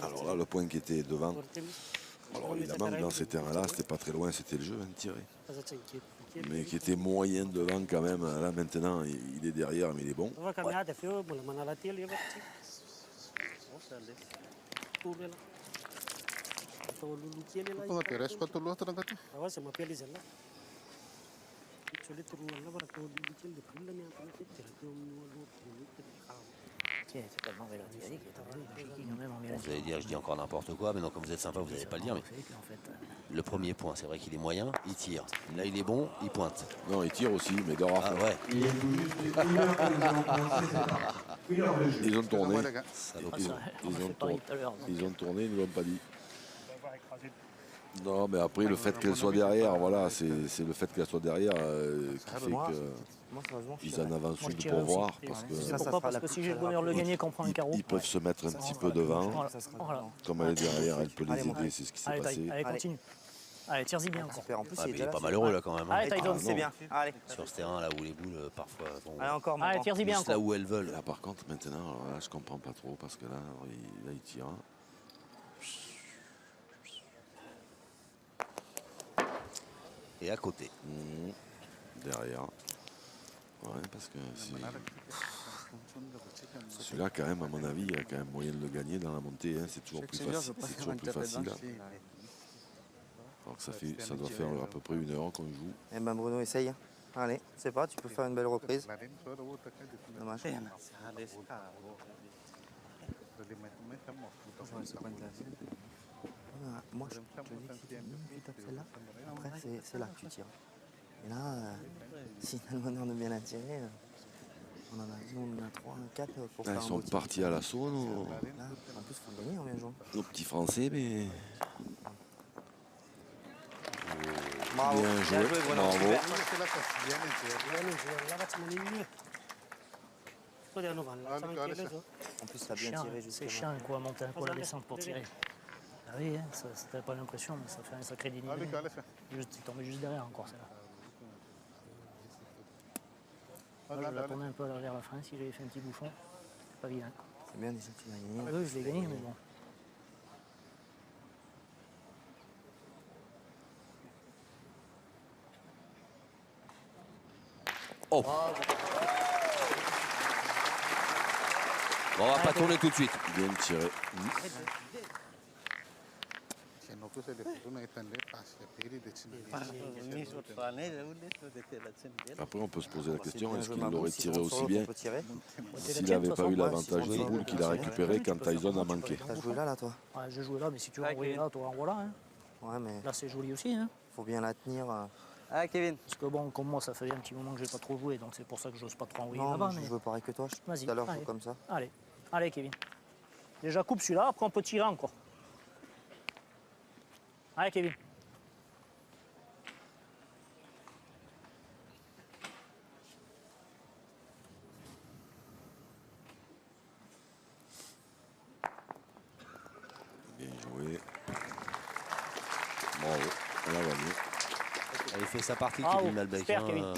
Alors là, le point qui était devant, alors évidemment, dans ces terrains-là, c'était pas très loin, c'était le jeu, tiré. Mais qui était moyen devant quand même. Là, maintenant, il est derrière, mais il est bon. Ouais. Vous allez dire, je dis encore n'importe quoi, mais non, comme vous êtes sympa, vous n'allez pas le dire. Mais le premier point, c'est vrai qu'il est moyen, il tire. Là, il est bon, il pointe. Non, il tire aussi, mais dehors. Ah ouais. Ils ont tourné. Ils ont tourné, ils ne l'ont pas dit. Non, mais après, le fait qu'elle soit derrière, voilà, c'est le fait qu'elle soit derrière qui fait qu'ils en avancent une pour voir. Parce que pourquoi? Parce que si j'ai le bonheur de le gagner, qu'on prend un carreau. Ils peuvent se mettre un petit peu devant. Voilà. Comme elle est derrière, elle peut les aider, c'est ce qui s'est passé. Allez, continue. Allez, tire-y bien encore. Super, en plus, Ah, il est mais il déjà est là, pas c'est- malheureux là quand même. Allez, Tyson. C'est bien. Allez. Sur ce terrain là où les boules parfois vont Allez, encore, mon Allez, grand. tire-y bien juste là encore. où elles veulent. Là, par contre, maintenant, alors là, je comprends pas trop parce que là, il tire. Et à côté. Derrière. Ouais, parce que celui-là, quand même, à mon avis, il y a quand même moyen de le gagner dans la montée. Hein. C'est toujours plus facile. C'est toujours plus facile. Alors que ça doit faire à peu près 1 heure qu'on joue. Eh ben Bruno, essaye. Allez, c'est pas, tu peux faire une belle reprise. Dommage. Moi, je te dis que si tu tapes celle-là, après, c'est là que tu tires. Et là, si tu as le bonheur de bien la tirer, on en a 3, 4 pour Là, faire ils un sont beau tir. partis à l'assaut, Là, en plus, il faut gagner en bien jouant. nos petits Français, mais Bravo, bien joué, Bruno. bravo. Super. En plus, ça a bien tiré C'est jusqu'à chiant quoi, monter un coup à la descente pour tirer. Ah oui, hein, ça t'avais pas l'impression, mais ça fait un sacré dénivelé. Juste, il tombait juste derrière encore, celle-là. Moi, je l'attendais un peu vers la fin, si j'avais fait un petit bouchon. C'est pas vilain. C'est bien déjà, tu l'as gagné. Oui, je l'ai gagné, mais bon. Oh. Bon, on va pas tourner tout de suite. Bien tiré. Après, on peut se poser la question, est-ce qu'il l'aurait tiré aussi bien s'il n'avait pas eu l'avantage de boule qu'il a récupéré quand Tyson a manqué? T'as joué là, toi? Ouais, j'ai joué là, mais si tu veux envoyer là, toi envoie là. Hein. Ouais, mais Là, c'est joli aussi. Hein. faut bien la tenir. Ah, Kevin. Parce que bon, comme moi, ça fait un petit moment que j'ai pas trop joué, donc c'est pour ça que j'ose pas trop envoyer Non, là-bas. je veux pareil que toi. Vas-y, Tout à l'heure, je allez. joue comme ça. Allez, allez, Kevin. Déjà, coupe celui-là, après on peut tirer encore. Allez, Kevin. Bien joué. Bravo, on a gagné. Il fait sa partie, Bravo, Kevin Malbec. super, Kevin.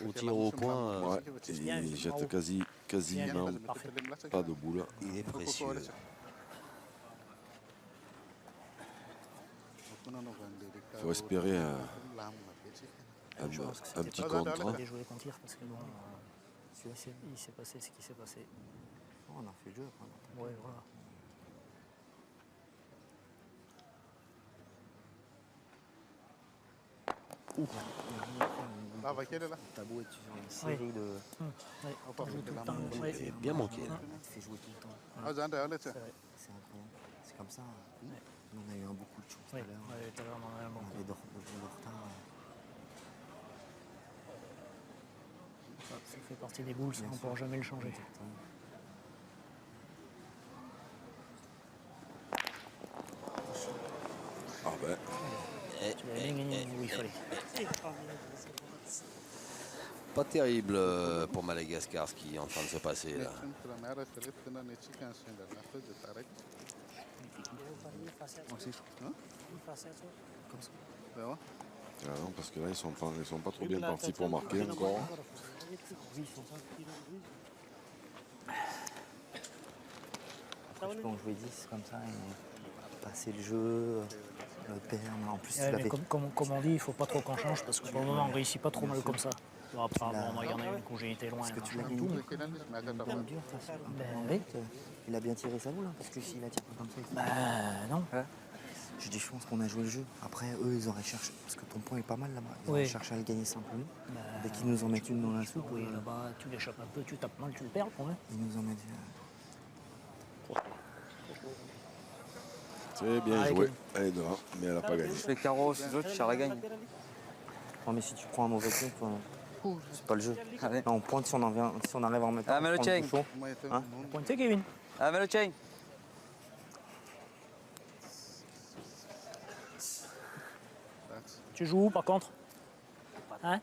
Au tir au point, Ouais, bien, il jette bravo. quasiment Parfait. pas de boule. il est précieux. Il faut espérer un petit contre. J'ai joué qu'on tire parce que bon, il s'est passé ce qui s'est passé. Oh, on a fait le jeu. Après. Ouais, voilà. T'as beau être sur une série de. Ouais, on joue tout le temps. Il Ouais. est bien manqué. Là. Tu fais jouer tout le temps. C'est vrai. C'est incroyable. C'est comme ça. On a eu un beaucoup de chance tout à Ouais, l'heure. ouais, tout à l'heure, on en a un bon. On avait de retard. Ça fait partie des boules, ça, on ne pourra jamais le changer. Ah ben, Tu l'avais bien gagné où il fallait. Pas terrible pour Madagascar ce qui est en train de se passer là. ah non, parce que là, ils sont pas trop bien partis pour marquer encore. Après, tu peux en jouer 10 comme ça et passer le jeu, le perdre. En plus, tu Ouais, mais l'avais. comme on dit, il ne faut pas trop qu'on change parce que pour le moment, on ne réussit pas trop mal comme ça. Bon, après, bon, il y en a une où j'ai été loin. Parce que tu machin, l'as tout. gagné. Bien dur, ça. Ben oui. Il a bien tiré sa boule, hein, parce que s'il a tiré comme ça, il Ben non. je dis, je pense qu'on a joué le jeu. Après, eux, ils auraient cherché. Parce que ton point est pas mal là-bas. Ils Oui. auraient cherché à le gagner simplement. Dès qu'ils nous en mettent une dans la soupe, Oui, là-bas, tu l'échappes un peu, tu tapes mal, tu le perds quand même. ils nous en mettent. C'est bien Allez, joué. Kevin. Elle est devant, mais elle n'a pas gagné. Les carreaux, ciseaux, tu cherches la gagne. Non, mais si tu prends un mauvais coup, c'est pas le jeu. Allez. Non, on pointe si on arrive à en mettre un. mais le on prend chain. bouchon. Hein? Pointé, Kevin. Ah, mais le chain. Tu joues où par contre? Hein?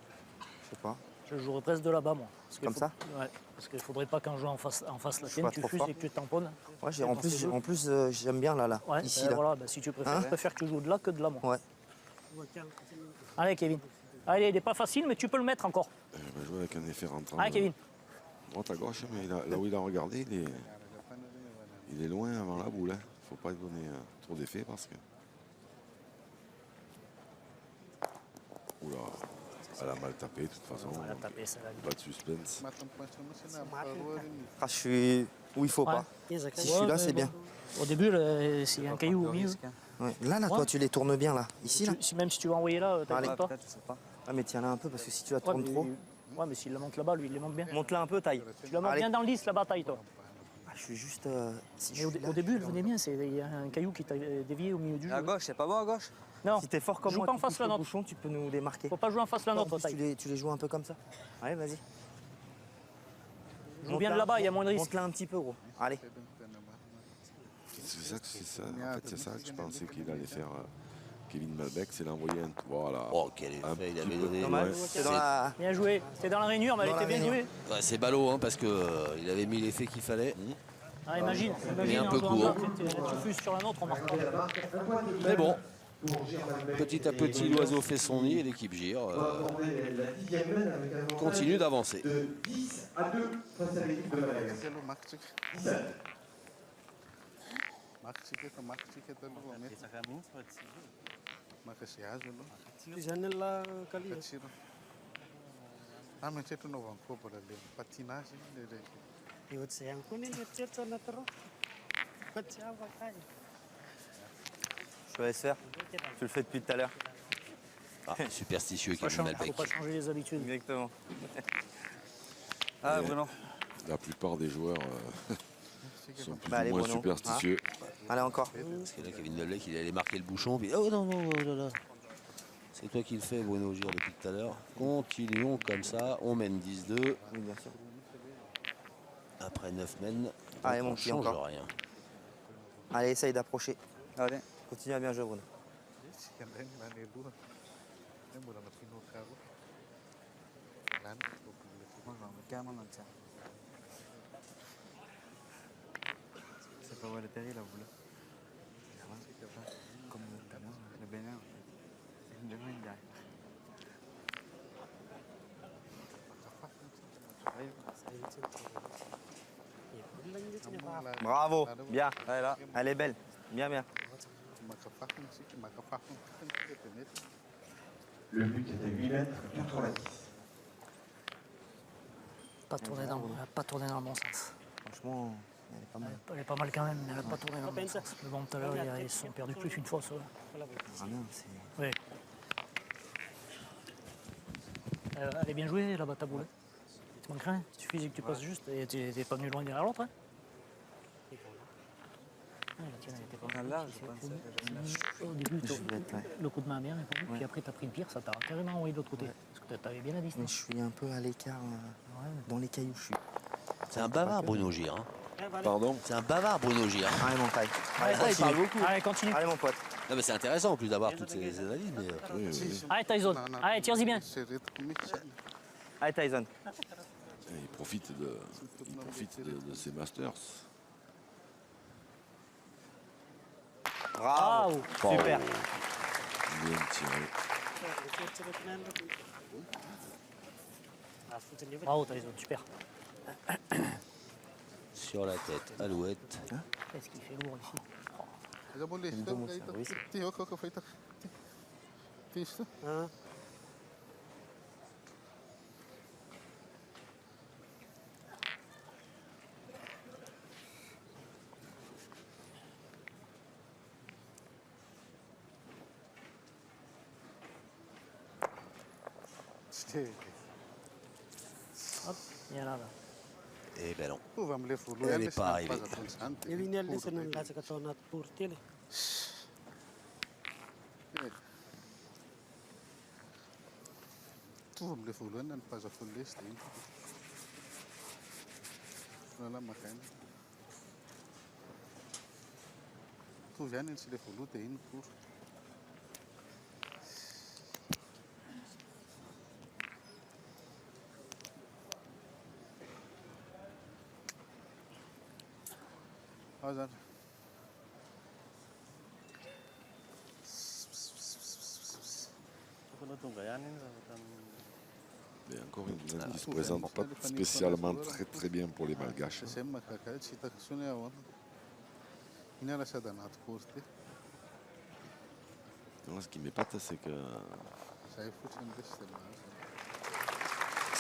Je sais pas. Je jouerais presque de là-bas, moi. Parce qu'il Comme faut- ça? Ouais. Parce qu'il ne faudrait pas qu'un jeu en face la suis tienne, pas tu trop fuses fort. et que tu tamponnes. Ouais, En plus, j'aime bien là. Ouais, Ici, ben là. voilà, ben si tu préfères, Hein? je préfère que tu joues de là que de là, moi. Ouais. Allez, Kevin. Allez, il n'est pas facile, mais tu peux le mettre encore. Il va jouer avec un effet rentrant. Allez, Kevin. Droite à gauche, mais là où il a regardé, il est loin avant la boule. Il ne faut pas lui donner trop d'effet parce que... Oula, elle a mal tapé de toute façon. Elle a tapé, ça va. Pas de suspense. Ah, je suis où il faut pas. Si je suis là, c'est bien. Au début, s'il y a un caillou au milieu. Ouais. Là, toi, tu les tournes bien, là. Ici, là. Même si tu vas envoyer là, t'inquiète pas. Ah, mais tiens là un peu, parce que si tu la tournes trop... Ouais, mais s'il la monte là-bas, lui, il les monte bien. Monte-la un peu, taille. Tu la montes bien dans le lisse, là-bas, taille, toi. Ah, je suis juste... si Mais je suis là, au début, elle venait bien, il y a un caillou qui t'a dévié au milieu du jeu. À gauche, c'est pas bon à gauche? Non, si t'es fort comme joue moi, pas en tu face touches la le nôtre. bouchon, tu peux nous démarquer. Faut pas jouer en face la nôtre, En plus, taille. tu les joues un peu comme ça. Allez, vas-y. Joue bien de là-bas, il y a moins de risques. Monte-la un petit peu, gros. Allez. C'est ça, en fait, c'est ça que je pensais qu'il allait faire Kevin Malbec, c'est l'envoyer un... Voilà. Oh, quel effet il avait donné. Dommage. C'est dans la... Bien joué. C'était dans la rainure, mais elle Dans était la bien jouée. Ouais, c'est ballot, hein, parce qu'il il avait mis l'effet qu'il fallait. Ah, imagine, un peu en jouant court. là, tu fuses sur la nôtre, on marque pas. Mais bon, petit à petit, l'oiseau fait son nid et l'équipe gire. Continue d'avancer. De 10 à 2 face à l'équipe de Madagascar. 17. Je te laisse faire. Tu le fais depuis tout à l'heure. Ah, superstitieux Faut Kevin pas Malbec. changer les habitudes. Exactement. Ah, Bruno. La plupart des joueurs sont plus Bah, allez, ou moins Bruno. superstitieux. Allez, encore. Parce que là, Kevin Malbec, il allait marquer le bouchon. Puis, oh non, non, oh là là. C'est toi qui le fais, Bruno Gire, depuis tout à l'heure. Continuons comme ça. On mène 10-2. Oui, bien sûr. Après 9 mènes, Allez, on mon ne petit, change encore. rien. Allez, essaye d'approcher. Allez. Continue à bien jouer, Bruno. Carrément dans le tien. C'est pas vrai le péril là, vous là. Comme le Bénin. Une demain derrière. Bravo. Bien. Allez là. Elle est belle. Bien, bien. Le but était 8 mètres 90. Elle n'a pas tourné dans le bon sens. Franchement, elle est pas mal. Elle est pas mal quand même, mais elle n'a pas tourné dans le bon sens. Mais bon, tout à l'heure, ils se sont perdus plus qu'une fois, ça. Ah non, c'est... Oui. Elle est bien jouée, là-bas, ta boule. Tu manques rien. Il suffit que tu passes juste et tu n'es pas venu loin derrière l'autre. Hein. Ah, la tienne, elle était pas mal. Là, je pense. Au début, Je vais être, ouais. le coup de main bien répondu, puis après, tu as pris le pire, ça t'a carrément envoyé de l'autre côté. Parce que tu avais bien la Mais distance. je suis un peu à l'écart dans les cailloux. Je suis. C'est un bavard, Bruno Gire. Hein. Pardon? C'est un bavard, Bruno Gire. Hein. Allez, mon taille. Allez, Allez, continue. continue. Allez, continue. Allez, mon pote. Non, mais c'est intéressant en plus d'avoir toutes ces analyses. Mais, Oui, oui. Allez, Tyson. Allez, tire-y bien. Allez, Tyson. Et il profite de ses masters. Bravo. Super. Bien tiré. Bravo, Tyson, super. sur la tête, Alouette. Qu'est-ce qu'il fait lourd ici? Hop, il y en a là. Eh ben non, elle n'est pas arrivée. Et encore une qui ne se présente pas spécialement très bien pour les Malgaches. Alors, ce qui m'épate, c'est que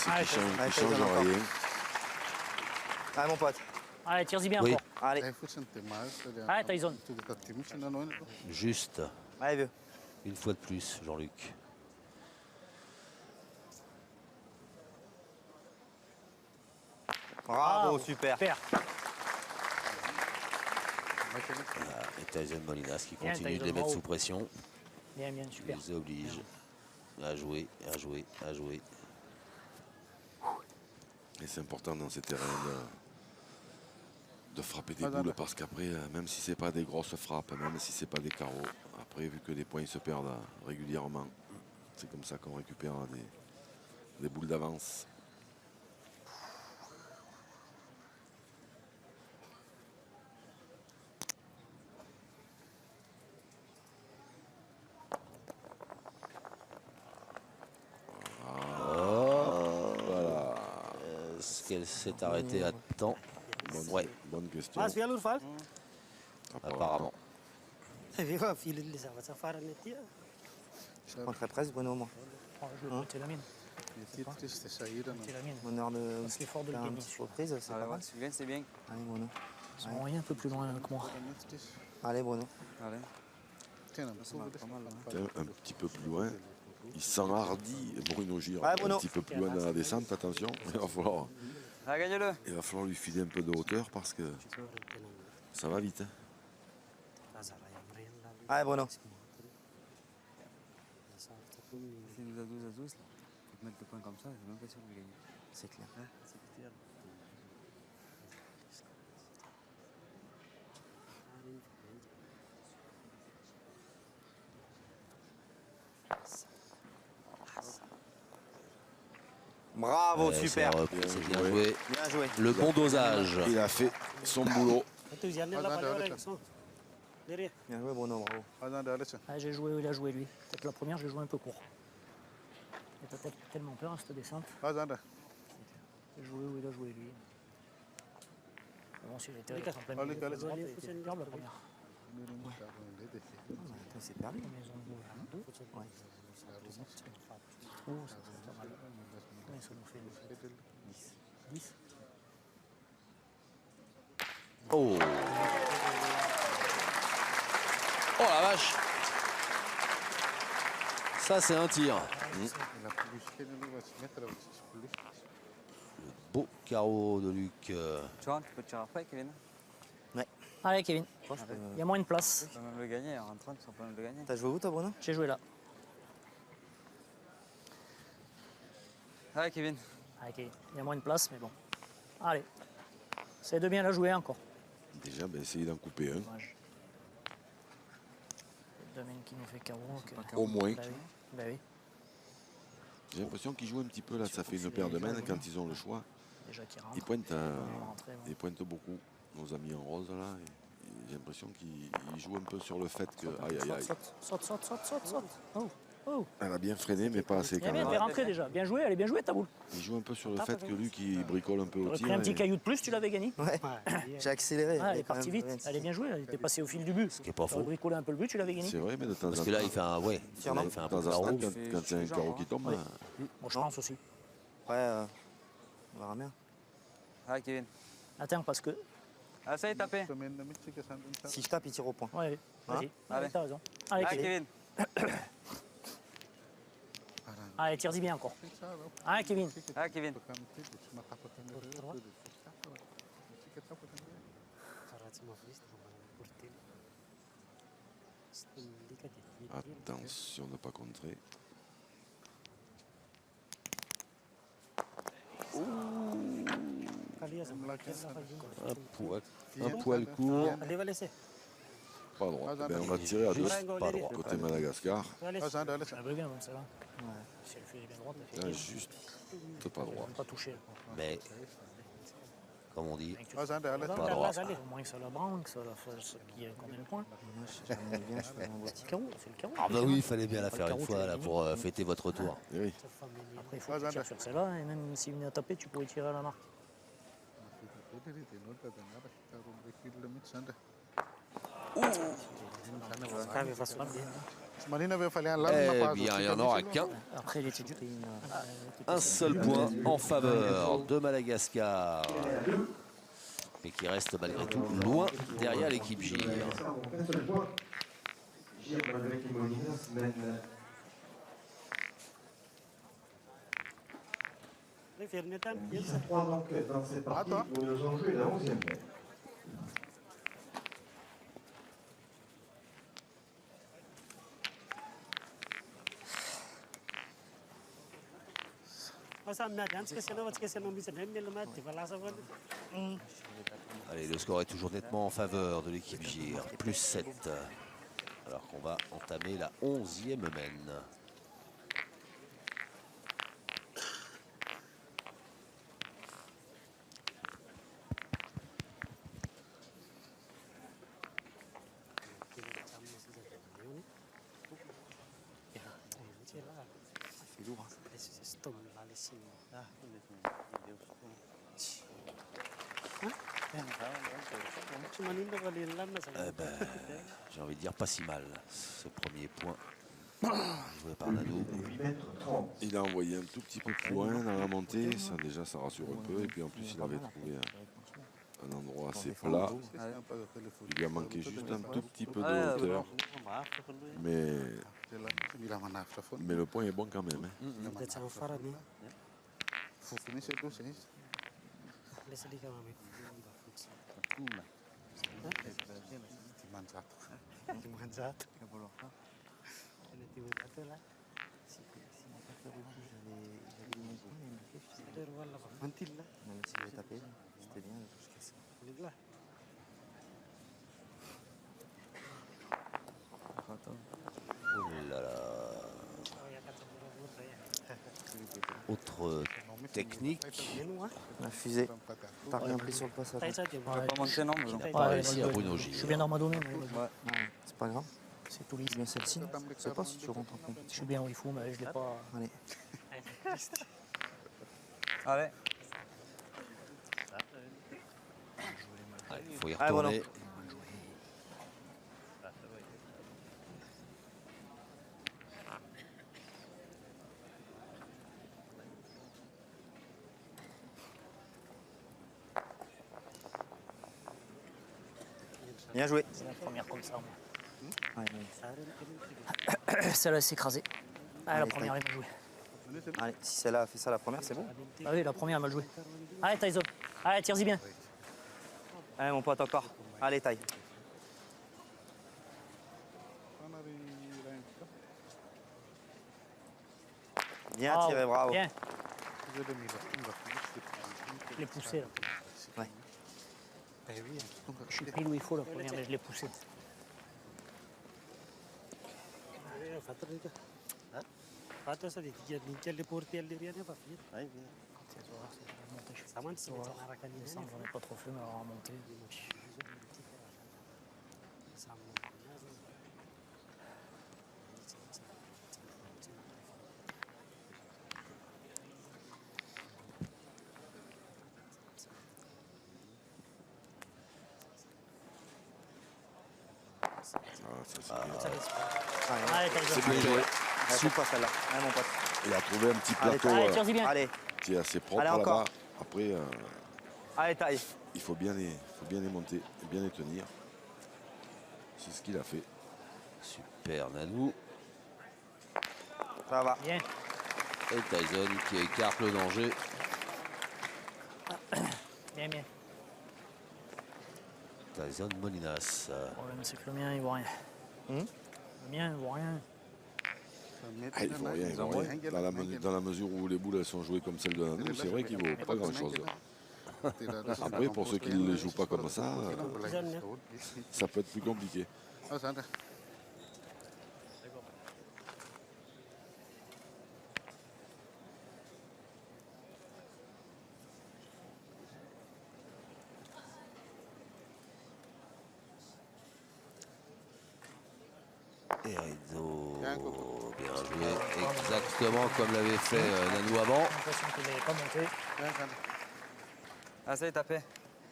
il change rien. Allez, mon pote. Allez, tire-y bien Oui. encore. Allez. Allez, Tyson. Juste, Allez, vieux. une fois de plus, Jean-Luc. Bravo, super. Super. Et Tyson Molinas qui Bien, continue de Tyson, les mettre bravo. sous pression. Bien, bien, Il super. les oblige à jouer, à jouer, à jouer. Et c'est important dans ces terrains de frapper des boules parce qu'après, même si c'est pas des grosses frappes, même si c'est pas des carreaux, après vu que les points se perdent régulièrement, c'est comme ça qu'on récupère des boules d'avance. Est-ce qu'elle s'est arrêtée à temps? Ouais, Bonne question. apparemment. Je rentrerai presque, Bruno, moi. Je vais péter la mienne. Péter la mienne. Honneur de C'est fort de le faire une gagner. petite reprise, c'est pas mal. Celui-là, c'est bien. Allez, Bruno. Ils sont rien un peu plus loin que moi. Allez, Bruno. Allez. Tiens, un petit peu plus loin. Il s'enhardit, Bruno Gire, Ouais, Bruno. un petit peu plus loin dans la descente, attention. Il va falloir lui filer un peu de hauteur parce que ça va vite. Hein. Allez, Bruno. Si nous a 12 à 12, faut mettre le point comme ça, j'ai même pas sûr de gagner. C'est clair. C'est clair. Bravo, Ouais, super. C'est bien joué. Bien joué. Le bon dosage. Il a fait son boulot. Bien joué, Bruno, bravo. Ah, j'ai joué où il a joué lui. Peut-être la première, j'ai joué un peu court. Et t'as peut-être tellement peur à cette descente. J'ai joué où il a joué lui. Mais bon, si j'étais en plein milieu, il était superbe la première. Attends, c'est perdu. Mais ils ont joué à deux. Ouais. Oh, ça c'est pas mal. Combien ça nous fait 10. Oh. Oh la vache. Ça c'est un tir. Le beau carreau de Luc. Tu vois, tu peux tirer après, Kevin. Allez Kevin, il y a moins de place. Tu peux même le gagner, en rentrant, tu peux même le gagner. T'as joué où, toi, Bruno? J'ai joué là. Allez, Kevin. Allez Kevin, il y a moins de place, mais bon. Allez, c'est de bien la jouer encore. Déjà, essayez d'en couper un. Dommage. Le domaine qui nous fait carreau. Au moins. Bah oui. Bah oui. J'ai l'impression qu'ils jouent un petit peu là, ça fait une paire de mains quand ils ont le choix. Déjà qui rentre. Ils pointent, Rentrer, bon. ils pointent beaucoup, nos amis en rose là. Et j'ai l'impression qu'ils jouent un peu sur le fait que. Aïe aïe aïe. Saute. Oh. Elle a bien freiné, mais pas assez Bien, quand bien, même. t'es rentré déjà. Bien joué, elle est bien jouée ta boule. Ils jouent un peu sur le fait que lui qui bricole un peu au T'aurais tir. pris un petit et- caillou de plus, tu l'avais gagné. Ouais. J'ai accéléré. Ah, elle est partie vite. Elle est bien jouée, elle était passée au fil du but. Ce qui est pas faux. bricolé un peu le but, tu l'avais gagné. C'est vrai, mais de temps en Parce temps. que là il fait un ouais. Tiens, Là, non. il fait un De peu temps en carreau. temps, quand il y a un carreau qui tombe, Ouais. Moi je pense aussi. Ouais, on verra bien. Allez, Kevin. Attends, parce que. Ah, ça y est, tapé. Si je tape, il tire au point. Ouais, vas-y. Allez. Allez, t'as raison. Allez, Allez, Kevin. Kevin. Allez, tire-y bien encore. Allez, Kevin. Allez, Kevin. attention de ne pas contrer. Un poil court. Allez, va laisser. Pas droit. On va tirer à deux. Juste pas droit. Côté Madagascar. Va laisser. Elle va bien, même celle-là. Si elle fait bien droite, elle fait Là, bien. juste pas droit. Pas touché. Mais comme on dit. Pas droit. Au moins que ça la branle, que ça la fasse. Combien de points? Moi, j'aimerais bien, je fais mon boîtier. C'est le carreau, c'est le carreau. Ah bah oui, il fallait bien la faire une fois là, pour fêter votre retour. Oui. Après, il faut que tu tires sur celle-là, et même s'il venait à taper, tu pourrais tirer à la marque. Eh bien, il n'y en aura qu'un. Après, il était dur. Un seul point en faveur de Madagascar. Mais qui reste malgré tout loin derrière l'équipe GIR. Un seul point. GIR Malbec et Molinas mène. Il y a 3 donc dans cette partie où nous avons joué la 11e. Allez, le score est toujours nettement en faveur de l'équipe GIR, plus 7. Alors qu'on va entamer la 11e mène. J'ai envie de dire pas si mal ce premier point joué par Nanou. Il a envoyé un tout petit peu plus loin dans la montée, ça déjà ça rassure un peu, et puis en plus il avait trouvé un endroit assez plat. Il lui a manqué juste un tout petit peu de hauteur, mais le point est bon quand même. C'était bien, jusqu'à ça. Oh là là. Autre technique La fusée. T'as rien pris sur le passage. qui n'a pas réussi à Bruno Je suis GIR. bien dans ma domaine. C'est pas grave. C'est tout lisse. C'est bien celle-ci. Je sais pas si tu rentres en compte. Je suis bien où il faut, mais je l'ai pas. Allez. Allez. Il faut y Allez, voilà. retourner. Bien joué. C'est la première comme ça. Ouais, Celle-là s'est écrasée. Ah, la Allez, première, elle est mal jouée. Allez, si celle-là a fait ça la première, c'est bon. Ah oui, la première, mal jouée. Allez, Tyson. Allez, tire-y bien. Allez, mon pote, encore. Allez, taille. Bien tiré, bravo. Bien. Je l'ai poussé, là. Ouais. Je suis pris où il faut, la première, mais je l'ai poussé. J'en ai pas trop fait, mais alors remonter. Allez, C'est bien joué. C'est pas celle-là. Allez, mon pote. Il a trouvé un petit Allez, plateau Allez, tire-y bien. Allez, qui est assez propre Allez, là-bas. encore. Après, allez, taille. il faut bien les monter et bien les tenir. C'est ce qu'il a fait. Super Nanou. Ça va. Bien. Et Tyson qui écarte le danger. Bien, bien. Tyson Molinas. Le problème, c'est que le mien, il voit rien. Le mien, il voit rien. Ah, il ne vaut rien, il vaut rien. Dans la mesure où les boules elles sont jouées comme celles de Nanou, c'est vrai qu'il ne vaut pas grand-chose. Après, pour ceux qui ne les jouent pas comme ça peut être plus compliqué. Et Rizzo, bien joué, exactement comme l'avait fait Nanou avant. J'ai l'impression qu'il n'est pas monté. Ah, ça y est, tapé.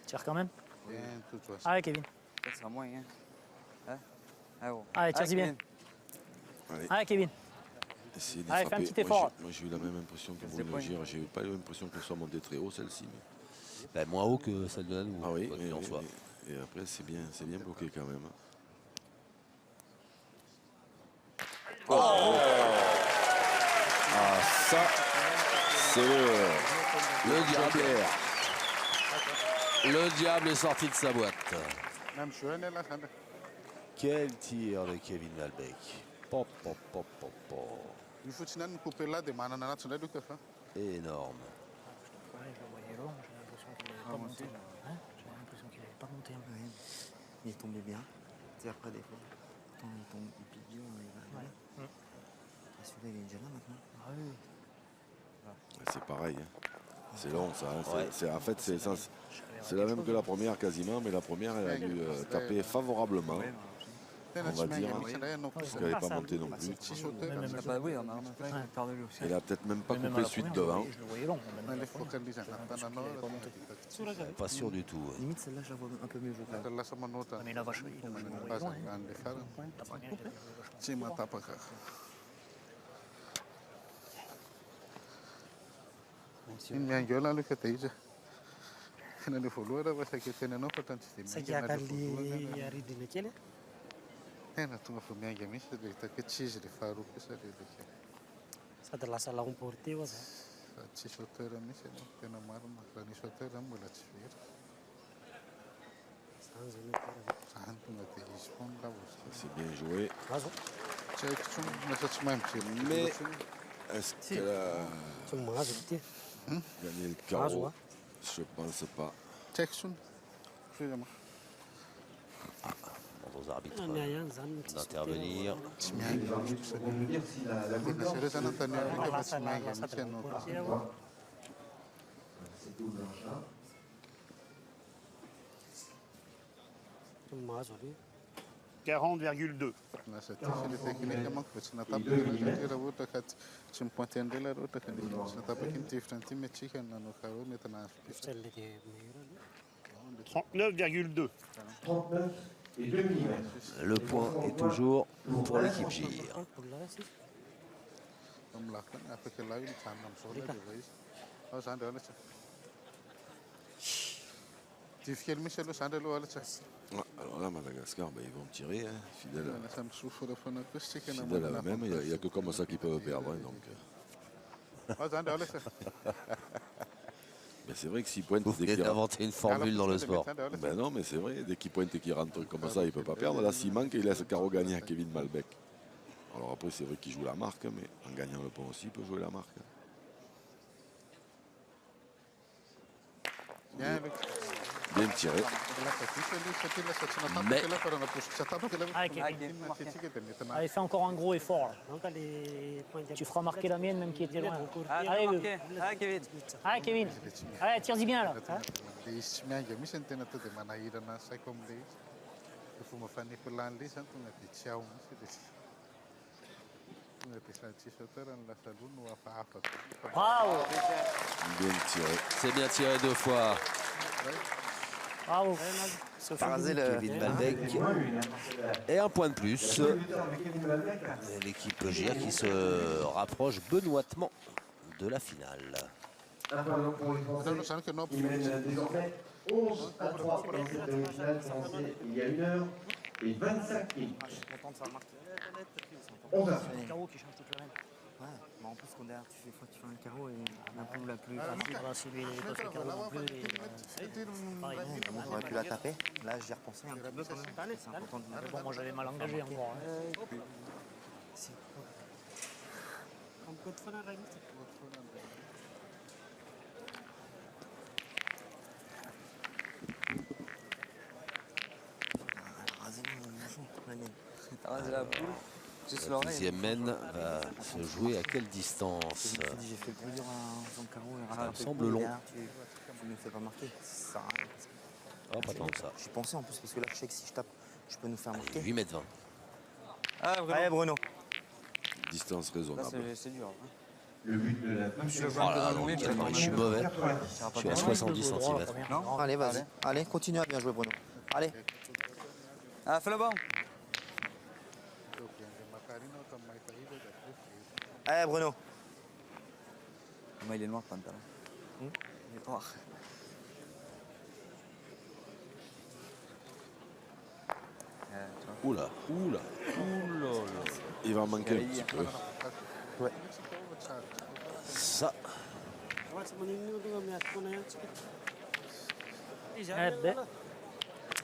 Tire quand même. Bien, tout va. Allez, Kevin. Ça sera moins, hein. Ah, oh. Allez, tire-y bien. Allez, Allez, Kevin. essayez de Allez, fais un frapper. petit effort. Moi, j'ai eu la même impression que Bruno Gire. J'ai pas eu l'impression qu'elle soit montée très haut, celle-ci. Ben, moins haut que celle de Nanou. Ah oui, quoi qu'il en soit. et après, c'est bien bloqué quand même. Oh. Ah, ça, c'est Le diable. Le diable est sorti de sa boîte. Même chouette, là, ça. Quel tir de Kevin Malbec. Pop, pop, pop, pop, pop. Il faut que tu couper là, des manananas, tu l'as dit que ça. Énorme. Ouais, je le voyais long, j'ai l'impression qu'il n'avait pas monté. Hein, j'ai l'impression qu'il n'avait pas monté. Ouais. Il est tombé bien. Tu sais, après, des fois, quand il tombe, il pique bien, il va aller. Celui-là, il est déjà là maintenant. Ah oui. C'est pareil. Hein. C'est long, ça. Hein. Ouais. En fait, c'est la même que la première quasiment, mais la première, elle a dû taper favorablement. On va dire, parce qu'elle n'est pas montée non plus. Ah bah oui, on a perdu aussi. Elle a peut-être même pas Mais même à coupé la suite première, devant. je le voyais long. Même à la première. Pas sûr du tout. Ouais. Limite, celle-là, je la vois un peu mieux jouer. Ah, mais la vache, il a vachement envoyé loin. Hein. T'as pas gagné, Sasa la sala comportiva, C'est bien joué. Razo. Mais est-ce qu'elle a gagné le carreau? Je pense pas. Demande aux arbitres d'intervenir. Mazoli. 40,2. Celle des 39,2. 39 et 2 mm. Le point est toujours pour l'équipe Gire. Alors là, Madagascar, ben, ils vont tirer, hein, fidèles à eux-mêmes. Il n'y a que comme ça qu'ils peuvent perdre. Hein, donc. Ben, c'est vrai que s'ils pointent... Vous venez d'inventer une formule dans le sport. Ben non, mais c'est vrai, dès qu'ils pointent et qu'ils rentrent comme ça, il ne peut pas perdre. Là, s'il manque, il laisse carreau gagner à Kevin Malbec. Alors après, c'est vrai qu'il joue la marque, mais en gagnant le point aussi, il peut jouer la marque. Bien tiré. Mais Allez, fais encore un gros effort. Là. Tu feras marquer la mienne, même qui était loin. Allez, Allez, Kevin. Allez, Kevin. Allez, tire-y bien, là. Hein? Bravo. Bien tiré. c'est bien tiré 2 fois. Bravo. Kevin Malbec. Et un point de plus. Et l'équipe Gire qui se rapproche benoîtement de la finale. Un point donc pour les Français qui mènent désormais 11 à 3 dans cette demi-finale commencée il y a 1 heure et 25 minutes. 11 à 5. Carreau qui change toute la reine. Ouais, mais en plus, quand derrière, tu fais un carreau et la poule la plus facile. Voilà, si lui, il n'est pas fait carreau non plus. Pareil. On aurait pu la taper. Là, j'y ai repensé un petit peu quand même. C'est important de Mais bon, moi, j'avais mal engagé encore. Hein. T'as rasé la poule. Juste l'oreille. Deuxième mène va se jouer à quelle distance? J'ai fait plus dur en faisant le carreau et Ça me semble long. Tu ne fais pas marquer. Ça, Oh, pas tant que ça. j'y pensais en plus parce que là, je sais que si je tape, je peux nous faire marquer. 8 mètres 20. Allez, Bruno. Distance raisonnable. C'est dur. Le but de la Oh là, non, je suis mauvais. Je suis à 70 cm. Non. Allez, vas-y. Allez, continue à bien jouer, Bruno. Allez. Ah, fais le bon. Allez, Bruno. Moi, il est noir, le pantalon. Il est noir. Oula, oula, oula. Il va en manquer un petit peu. Ouais. Ça.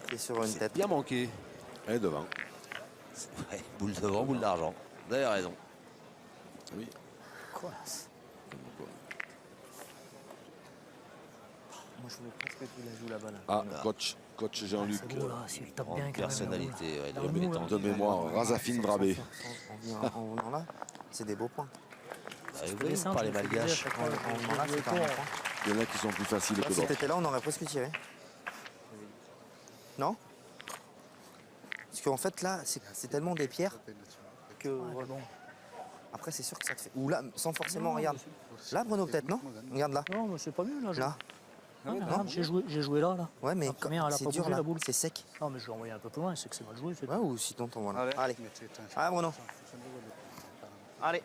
C'est sur une tête. Bien manqué. Et devant. Ouais, boule devant, boule d'argent. Vous avez raison. Oui. Quoi? Moi, je voulais presque qu'il la joue là-bas. Là. Ah, coach Jean-Luc. C'est beau, là, s'il tape bien, En personnalité, ouais, Dans le il est mou, temps de mémoire, Razafine Brabé. En venant là, c'est des beaux points. Vous voyez, vous parlez malgache. En venant là, c'est un bon point. Il y en a qui sont plus faciles que Si d'autres. t'étais là, on aurait presque tiré. Non? Parce qu'en fait, là, c'est tellement des pierres que... bon. Après, c'est sûr que ça te fait... Ou là, sans forcément, regarde. Là, Bruno, peut-être, non? Regarde là. Non, mais c'est pas mieux, là. Là. Non, mais regarde, j'ai joué là. Ouais, mais La première, elle a c'est pas dur, bougé, là. la boule. C'est sec. Non, mais je vais envoyer un peu plus loin, c'est que c'est mal joué. Ouais, ou si t'entends, voilà. Allez. Allez. Allez, Bruno. Allez.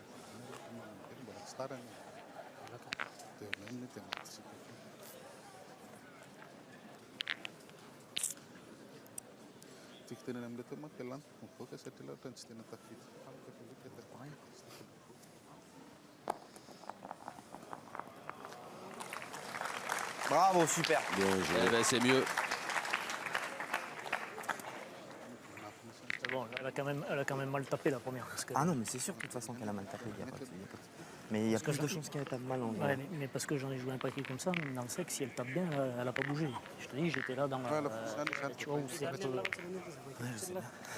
Bravo, super. Bien joué. Eh ben, c'est mieux. C'est bon, elle a quand même mal tapé la première. Parce que, Ah non, mais c'est sûr de toute façon qu'elle a mal tapé. Mais il y a plus de chances qu'elle tape mal en ouais, mais parce que j'en ai joué un paquet comme ça, même dans le sec, si elle tape bien, elle n'a pas bougé. Je te dis, j'étais là dans la. Tu vois où c'est un peu.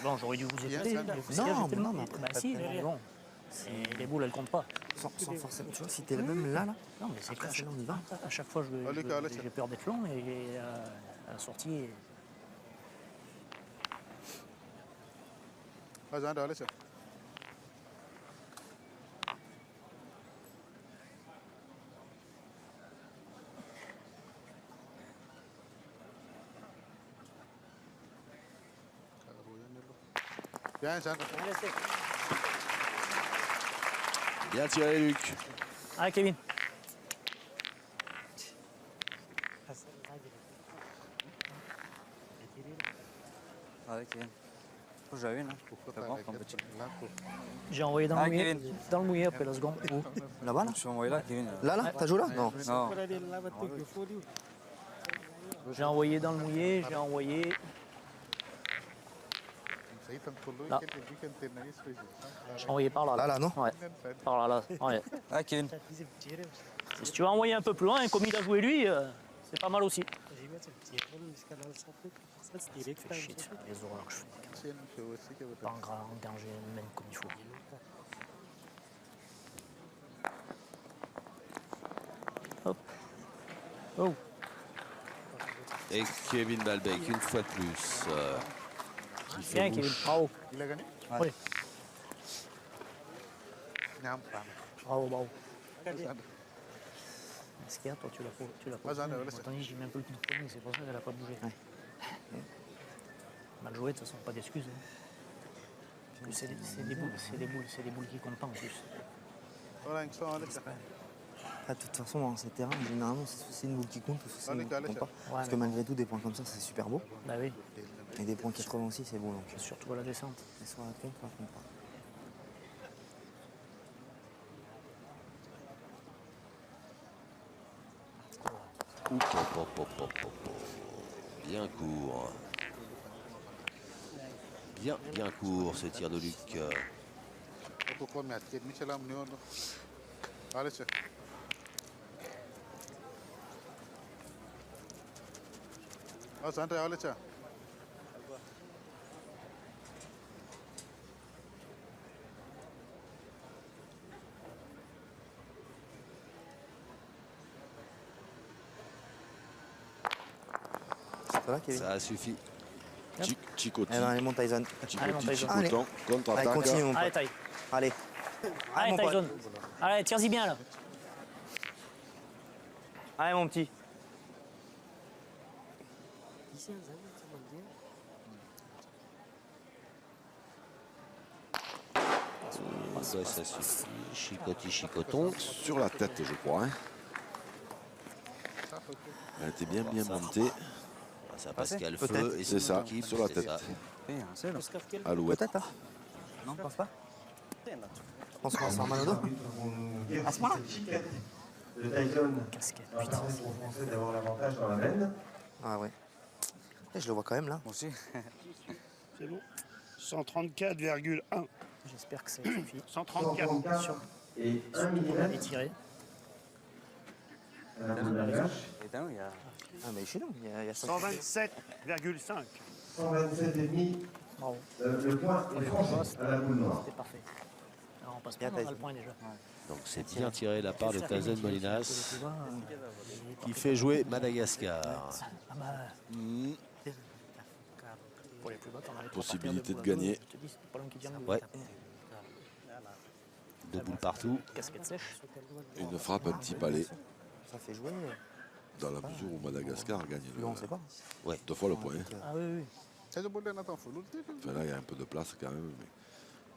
Bon, j'aurais dû vous écouter. Non, mais après, Bah si, mais bon. Les boules, elles comptent pas. sans forcément. Tu vois, si t'es même là. Non, mais c'est Après, qu'à c'est là, on y va. chaque fois, j'ai peur d'être long et à la sortie. Bien tiré, Luc. Ah, Kevin. Allez, Kevin. J'avais une. J'ai envoyé dans le mouillé après la seconde. Où? Là-bas, là? Je suis envoyé là, Kevin. Là, t'as joué là? Non. Non. J'ai envoyé dans le mouillé, j'ai envoyé. Là. J'ai envoyé par là. Là, non? Ouais. Par là. Ouais. Ah, Kevin. Et si tu veux envoyer un peu plus loin, comme il a joué lui, c'est pas mal aussi. Fais chier de faire les horreurs que je fais. Pas engager même comme il faut. Hop. Oh. Et Kevin Balbec, une fois de plus. Bien, Kevin. Bravo. Il a gagné? Oui. Bravo. Ce qu'il y a, toi, tu l'as pas. Attendez, j'ai mis un peu le coup de poignet, c'est pour ça qu'elle n'a pas bougé. Ouais. Mal joué, de toute façon, pas d'excuses. C'est des boules qui comptent pas en plus. Ah, de toute façon, dans ces terrains, généralement, c'est une boule qui compte ou c'est une boule qui compte pas. Parce que malgré tout, des points comme ça, c'est super beau. Bah oui, Et des points 86, c'est beau. Donc, surtout à la descente. mais soit la compte, soit compte pas. Bien court. Bien court ce tir de Luc. C'est là, Kevin? Ça suffit. Chicotti. Eh ben, allez, mon Tyson. Chicotti, Tyson. Chicoton, contre-attaque. Allez, continue, mon Allez, pote. Ty. Allez. Allez, mon pote. Tyson. Allez, tire-y bien là. Allez, mon petit. Ça suffit. Chicotti, chicoton. Sur la tête, je crois. Hein. Elle était bien montée. Ça passe qu'il y a le Peut-être. feu. Et C'est ça, équipe, sur la c'est tête. ça. Alouette. Peut-être, hein. Non, je pense pas. Je pense qu'on s'en mal au dos. À ce moment-là. De Tyson Casquette, va permettre aux Français d'avoir l'avantage dans la veine. Ah ouais. Et je le vois quand même là. Moi aussi. C'est bon. 134,1. J'espère que ça suffit. 134. 134 et 1 Pour mm. étirer. À la boule d'algage. Et il y a... Ah mais je suis là, il y a 127,5. 127,5. Bravo. Le point est franchi à la boule noire. C'était parfait. Alors on passe Bien, pas, on a Tyson. le point déjà. Donc c'est bien tiré de la part de Tyson Molinas Tu vois, qui fait jouer Madagascar. ah bah, pour les plus bas, t'en avais trois Possibilité par de terre, gagner. Je te dis, c'est pas l'homme qui tient le Ouais. Deux boules partout. Casquette sèche. Une frappe un petit palais. Ça fait jouer. Dans la mesure où Madagascar gagne Plus on sait pas. 2 fois le point. Hein. Ah oui, oui. Enfin là, il y a un peu de place quand même.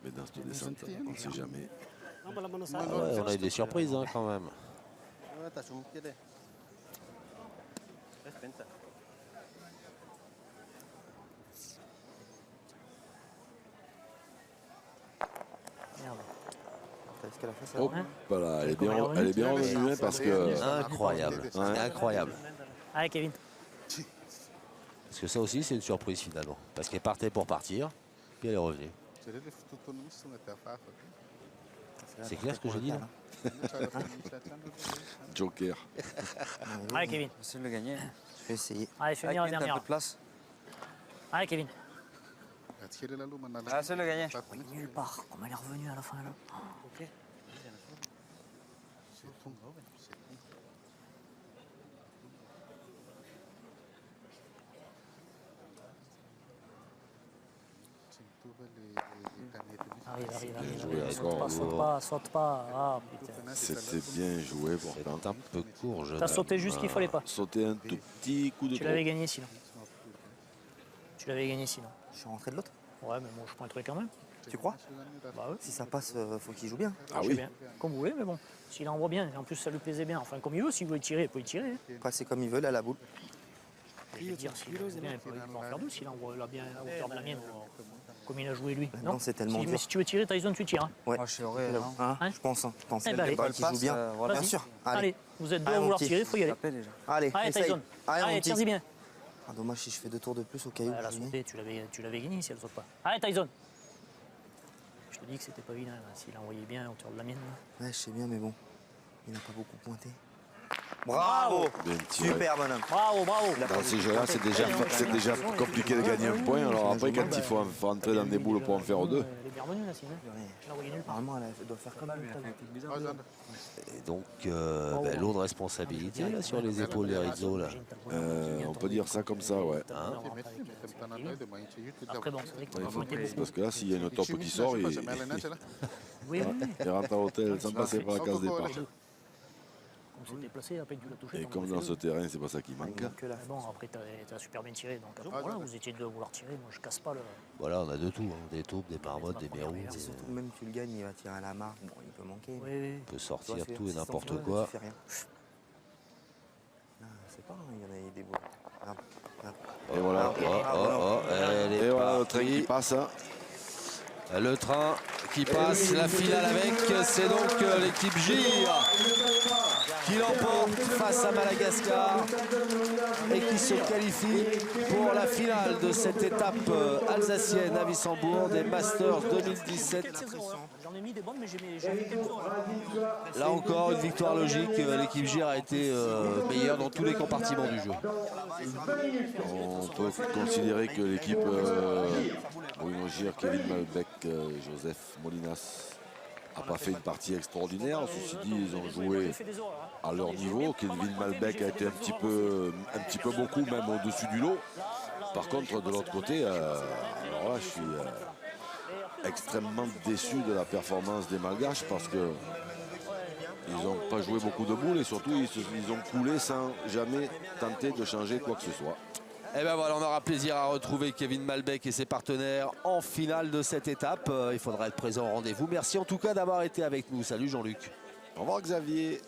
Mais dans cette descente, on ne sait jamais. Ah ouais, on a eu des surprises hein, quand même. Merde. Est-ce qu'elle a fait ça? Hop là, elle est bien revenue hein, parce que. Incroyable. Ouais. Incroyable. Allez, Kevin. Parce que ça aussi, c'est une surprise finalement. Parce qu'elle partait pour partir, puis elle est revenue. C'est clair ce que j'ai dit là? Joker. Allez, Kevin. Essaye de le gagner. Je vais essayer. Allez, fais venir la Kevin, t'as un peu dernière. de place. Allez, Kevin. Ah, essaye de le gagner. Nulle part. Comment elle est revenue à la fin là? Arrive. joué, Saute pas. Ah, putain. C'était bien joué pourtant. C'est un peu court, jeune T'as sauté juste qu'il fallait pas. Sauter un tout petit coup de Tu trop. l'avais gagné sinon. Je suis rentré de l'autre. Ouais, mais bon, je pointerai quand même. Tu crois? Bah oui. Si ça passe, faut qu'il joue bien. Ah Je sais oui. bien. Comme vous voulez, mais bon. S'il envoie bien, et en plus ça lui plaisait bien. Enfin, comme il veut, s'il veut y tirer, il peut y tirer. Après, c'est comme il veut, là, la boule. Je veux dire, s'il envoie bien, il peut en faire deux. S'il envoie là bien à la hauteur de la mienne, comme il a joué lui. Maintenant, c'est tellement Mais dur. si tu veux tirer, Tyson, tu tires. Hein. Ouais. Moi, je suis heureux. Hein. Hein, Hein je pense. Hein. Je pense. Eh ben, allez. Qui joue bien. voilà. Bien Vas-y. sûr. Allez, vous êtes deux Allez, à mon vouloir petit. tirer, il faut y aller. Tapé déjà. Allez, Allez, essaye. Tyson. Allez, mon Allez, petit. tire-y bien. Ah, dommage si je fais 2 tours de plus au caillou. Elle a je gagne. sauté, tu l'avais gagné si elle saute pas. Allez, Tyson. Je te dis que c'était pas vilain, là, s'il envoyait bien à hauteur de la mienne. Là. Ouais, je sais bien, mais bon. Il n'a pas beaucoup pointé. Bravo! Bien tiré. Super bonhomme. Bravo. Dans ces jeux-là, c'est déjà compliqué de gagner un point. Alors après, quand il faut rentrer dans des boules pour en faire deux. Elle est bien revenue là, sinon. Je l'ai envoyé nulle part. Normalement, elle doit faire comme lui. Et donc, lourde responsabilité là, sur les épaules des Rizzo. Là. On peut dire ça comme ça, ouais. Après, bon, c'est vrai que tu Il vas faut- pointer beaucoup. parce que là, s'il y a une top qui sort, il Oui. rentre à l'hôtel sans passer par la case départ. Comme c'est déplacé, après tu l'as touché. Et comme dans ce terrain, c'est pas ça qui manque. Que la Mais bon, après, t'as super bien tiré. Donc, voilà, vous étiez deux à vouloir tirer. Moi, je casse pas le. Voilà, on a de tout. Hein. Des taupes, des marmottes, des mérous. C'est surtout, même tu le gagnes, il va tirer à la marque. Bon, il peut manquer. Oui. On peut sortir Toi, c'est- tout et c'est n'importe sans toi, quoi. Tu fais rien. Ah, c'est pas, il y en a des boules. Ah, ah. Et voilà. Elle est Et voilà le train partie. qui passe. Le train qui passe, la finale avec, c'est donc l'équipe GIR qui l'emporte face à Madagascar et qui se qualifie pour la finale de cette étape alsacienne à Wissembourg des Masters 2017. J'en ai mis des bonnes, mais j'ai mis quelques autres. Là encore, une victoire logique. L'équipe GIR a été meilleure dans tous les compartiments du jeu. On peut considérer que l'équipe Bruno Gir, Kevin Malbec, Joseph Molinas n'a pas fait une partie extraordinaire. Ceci dit, ils ont joué à leur niveau. Kevin Malbec a été un petit peu beaucoup même au-dessus du lot. Par contre, de l'autre côté, alors là, je suis extrêmement déçu de la performance des Malgaches parce que ils n'ont pas joué beaucoup de boules et surtout ils ont coulé sans jamais tenter de changer quoi que ce soit. Et ben voilà, on aura plaisir à retrouver Kevin Malbec et ses partenaires en finale de cette étape. Il faudra être présent au rendez-vous. Merci en tout cas d'avoir été avec nous. Salut Jean-Luc. Au revoir Xavier.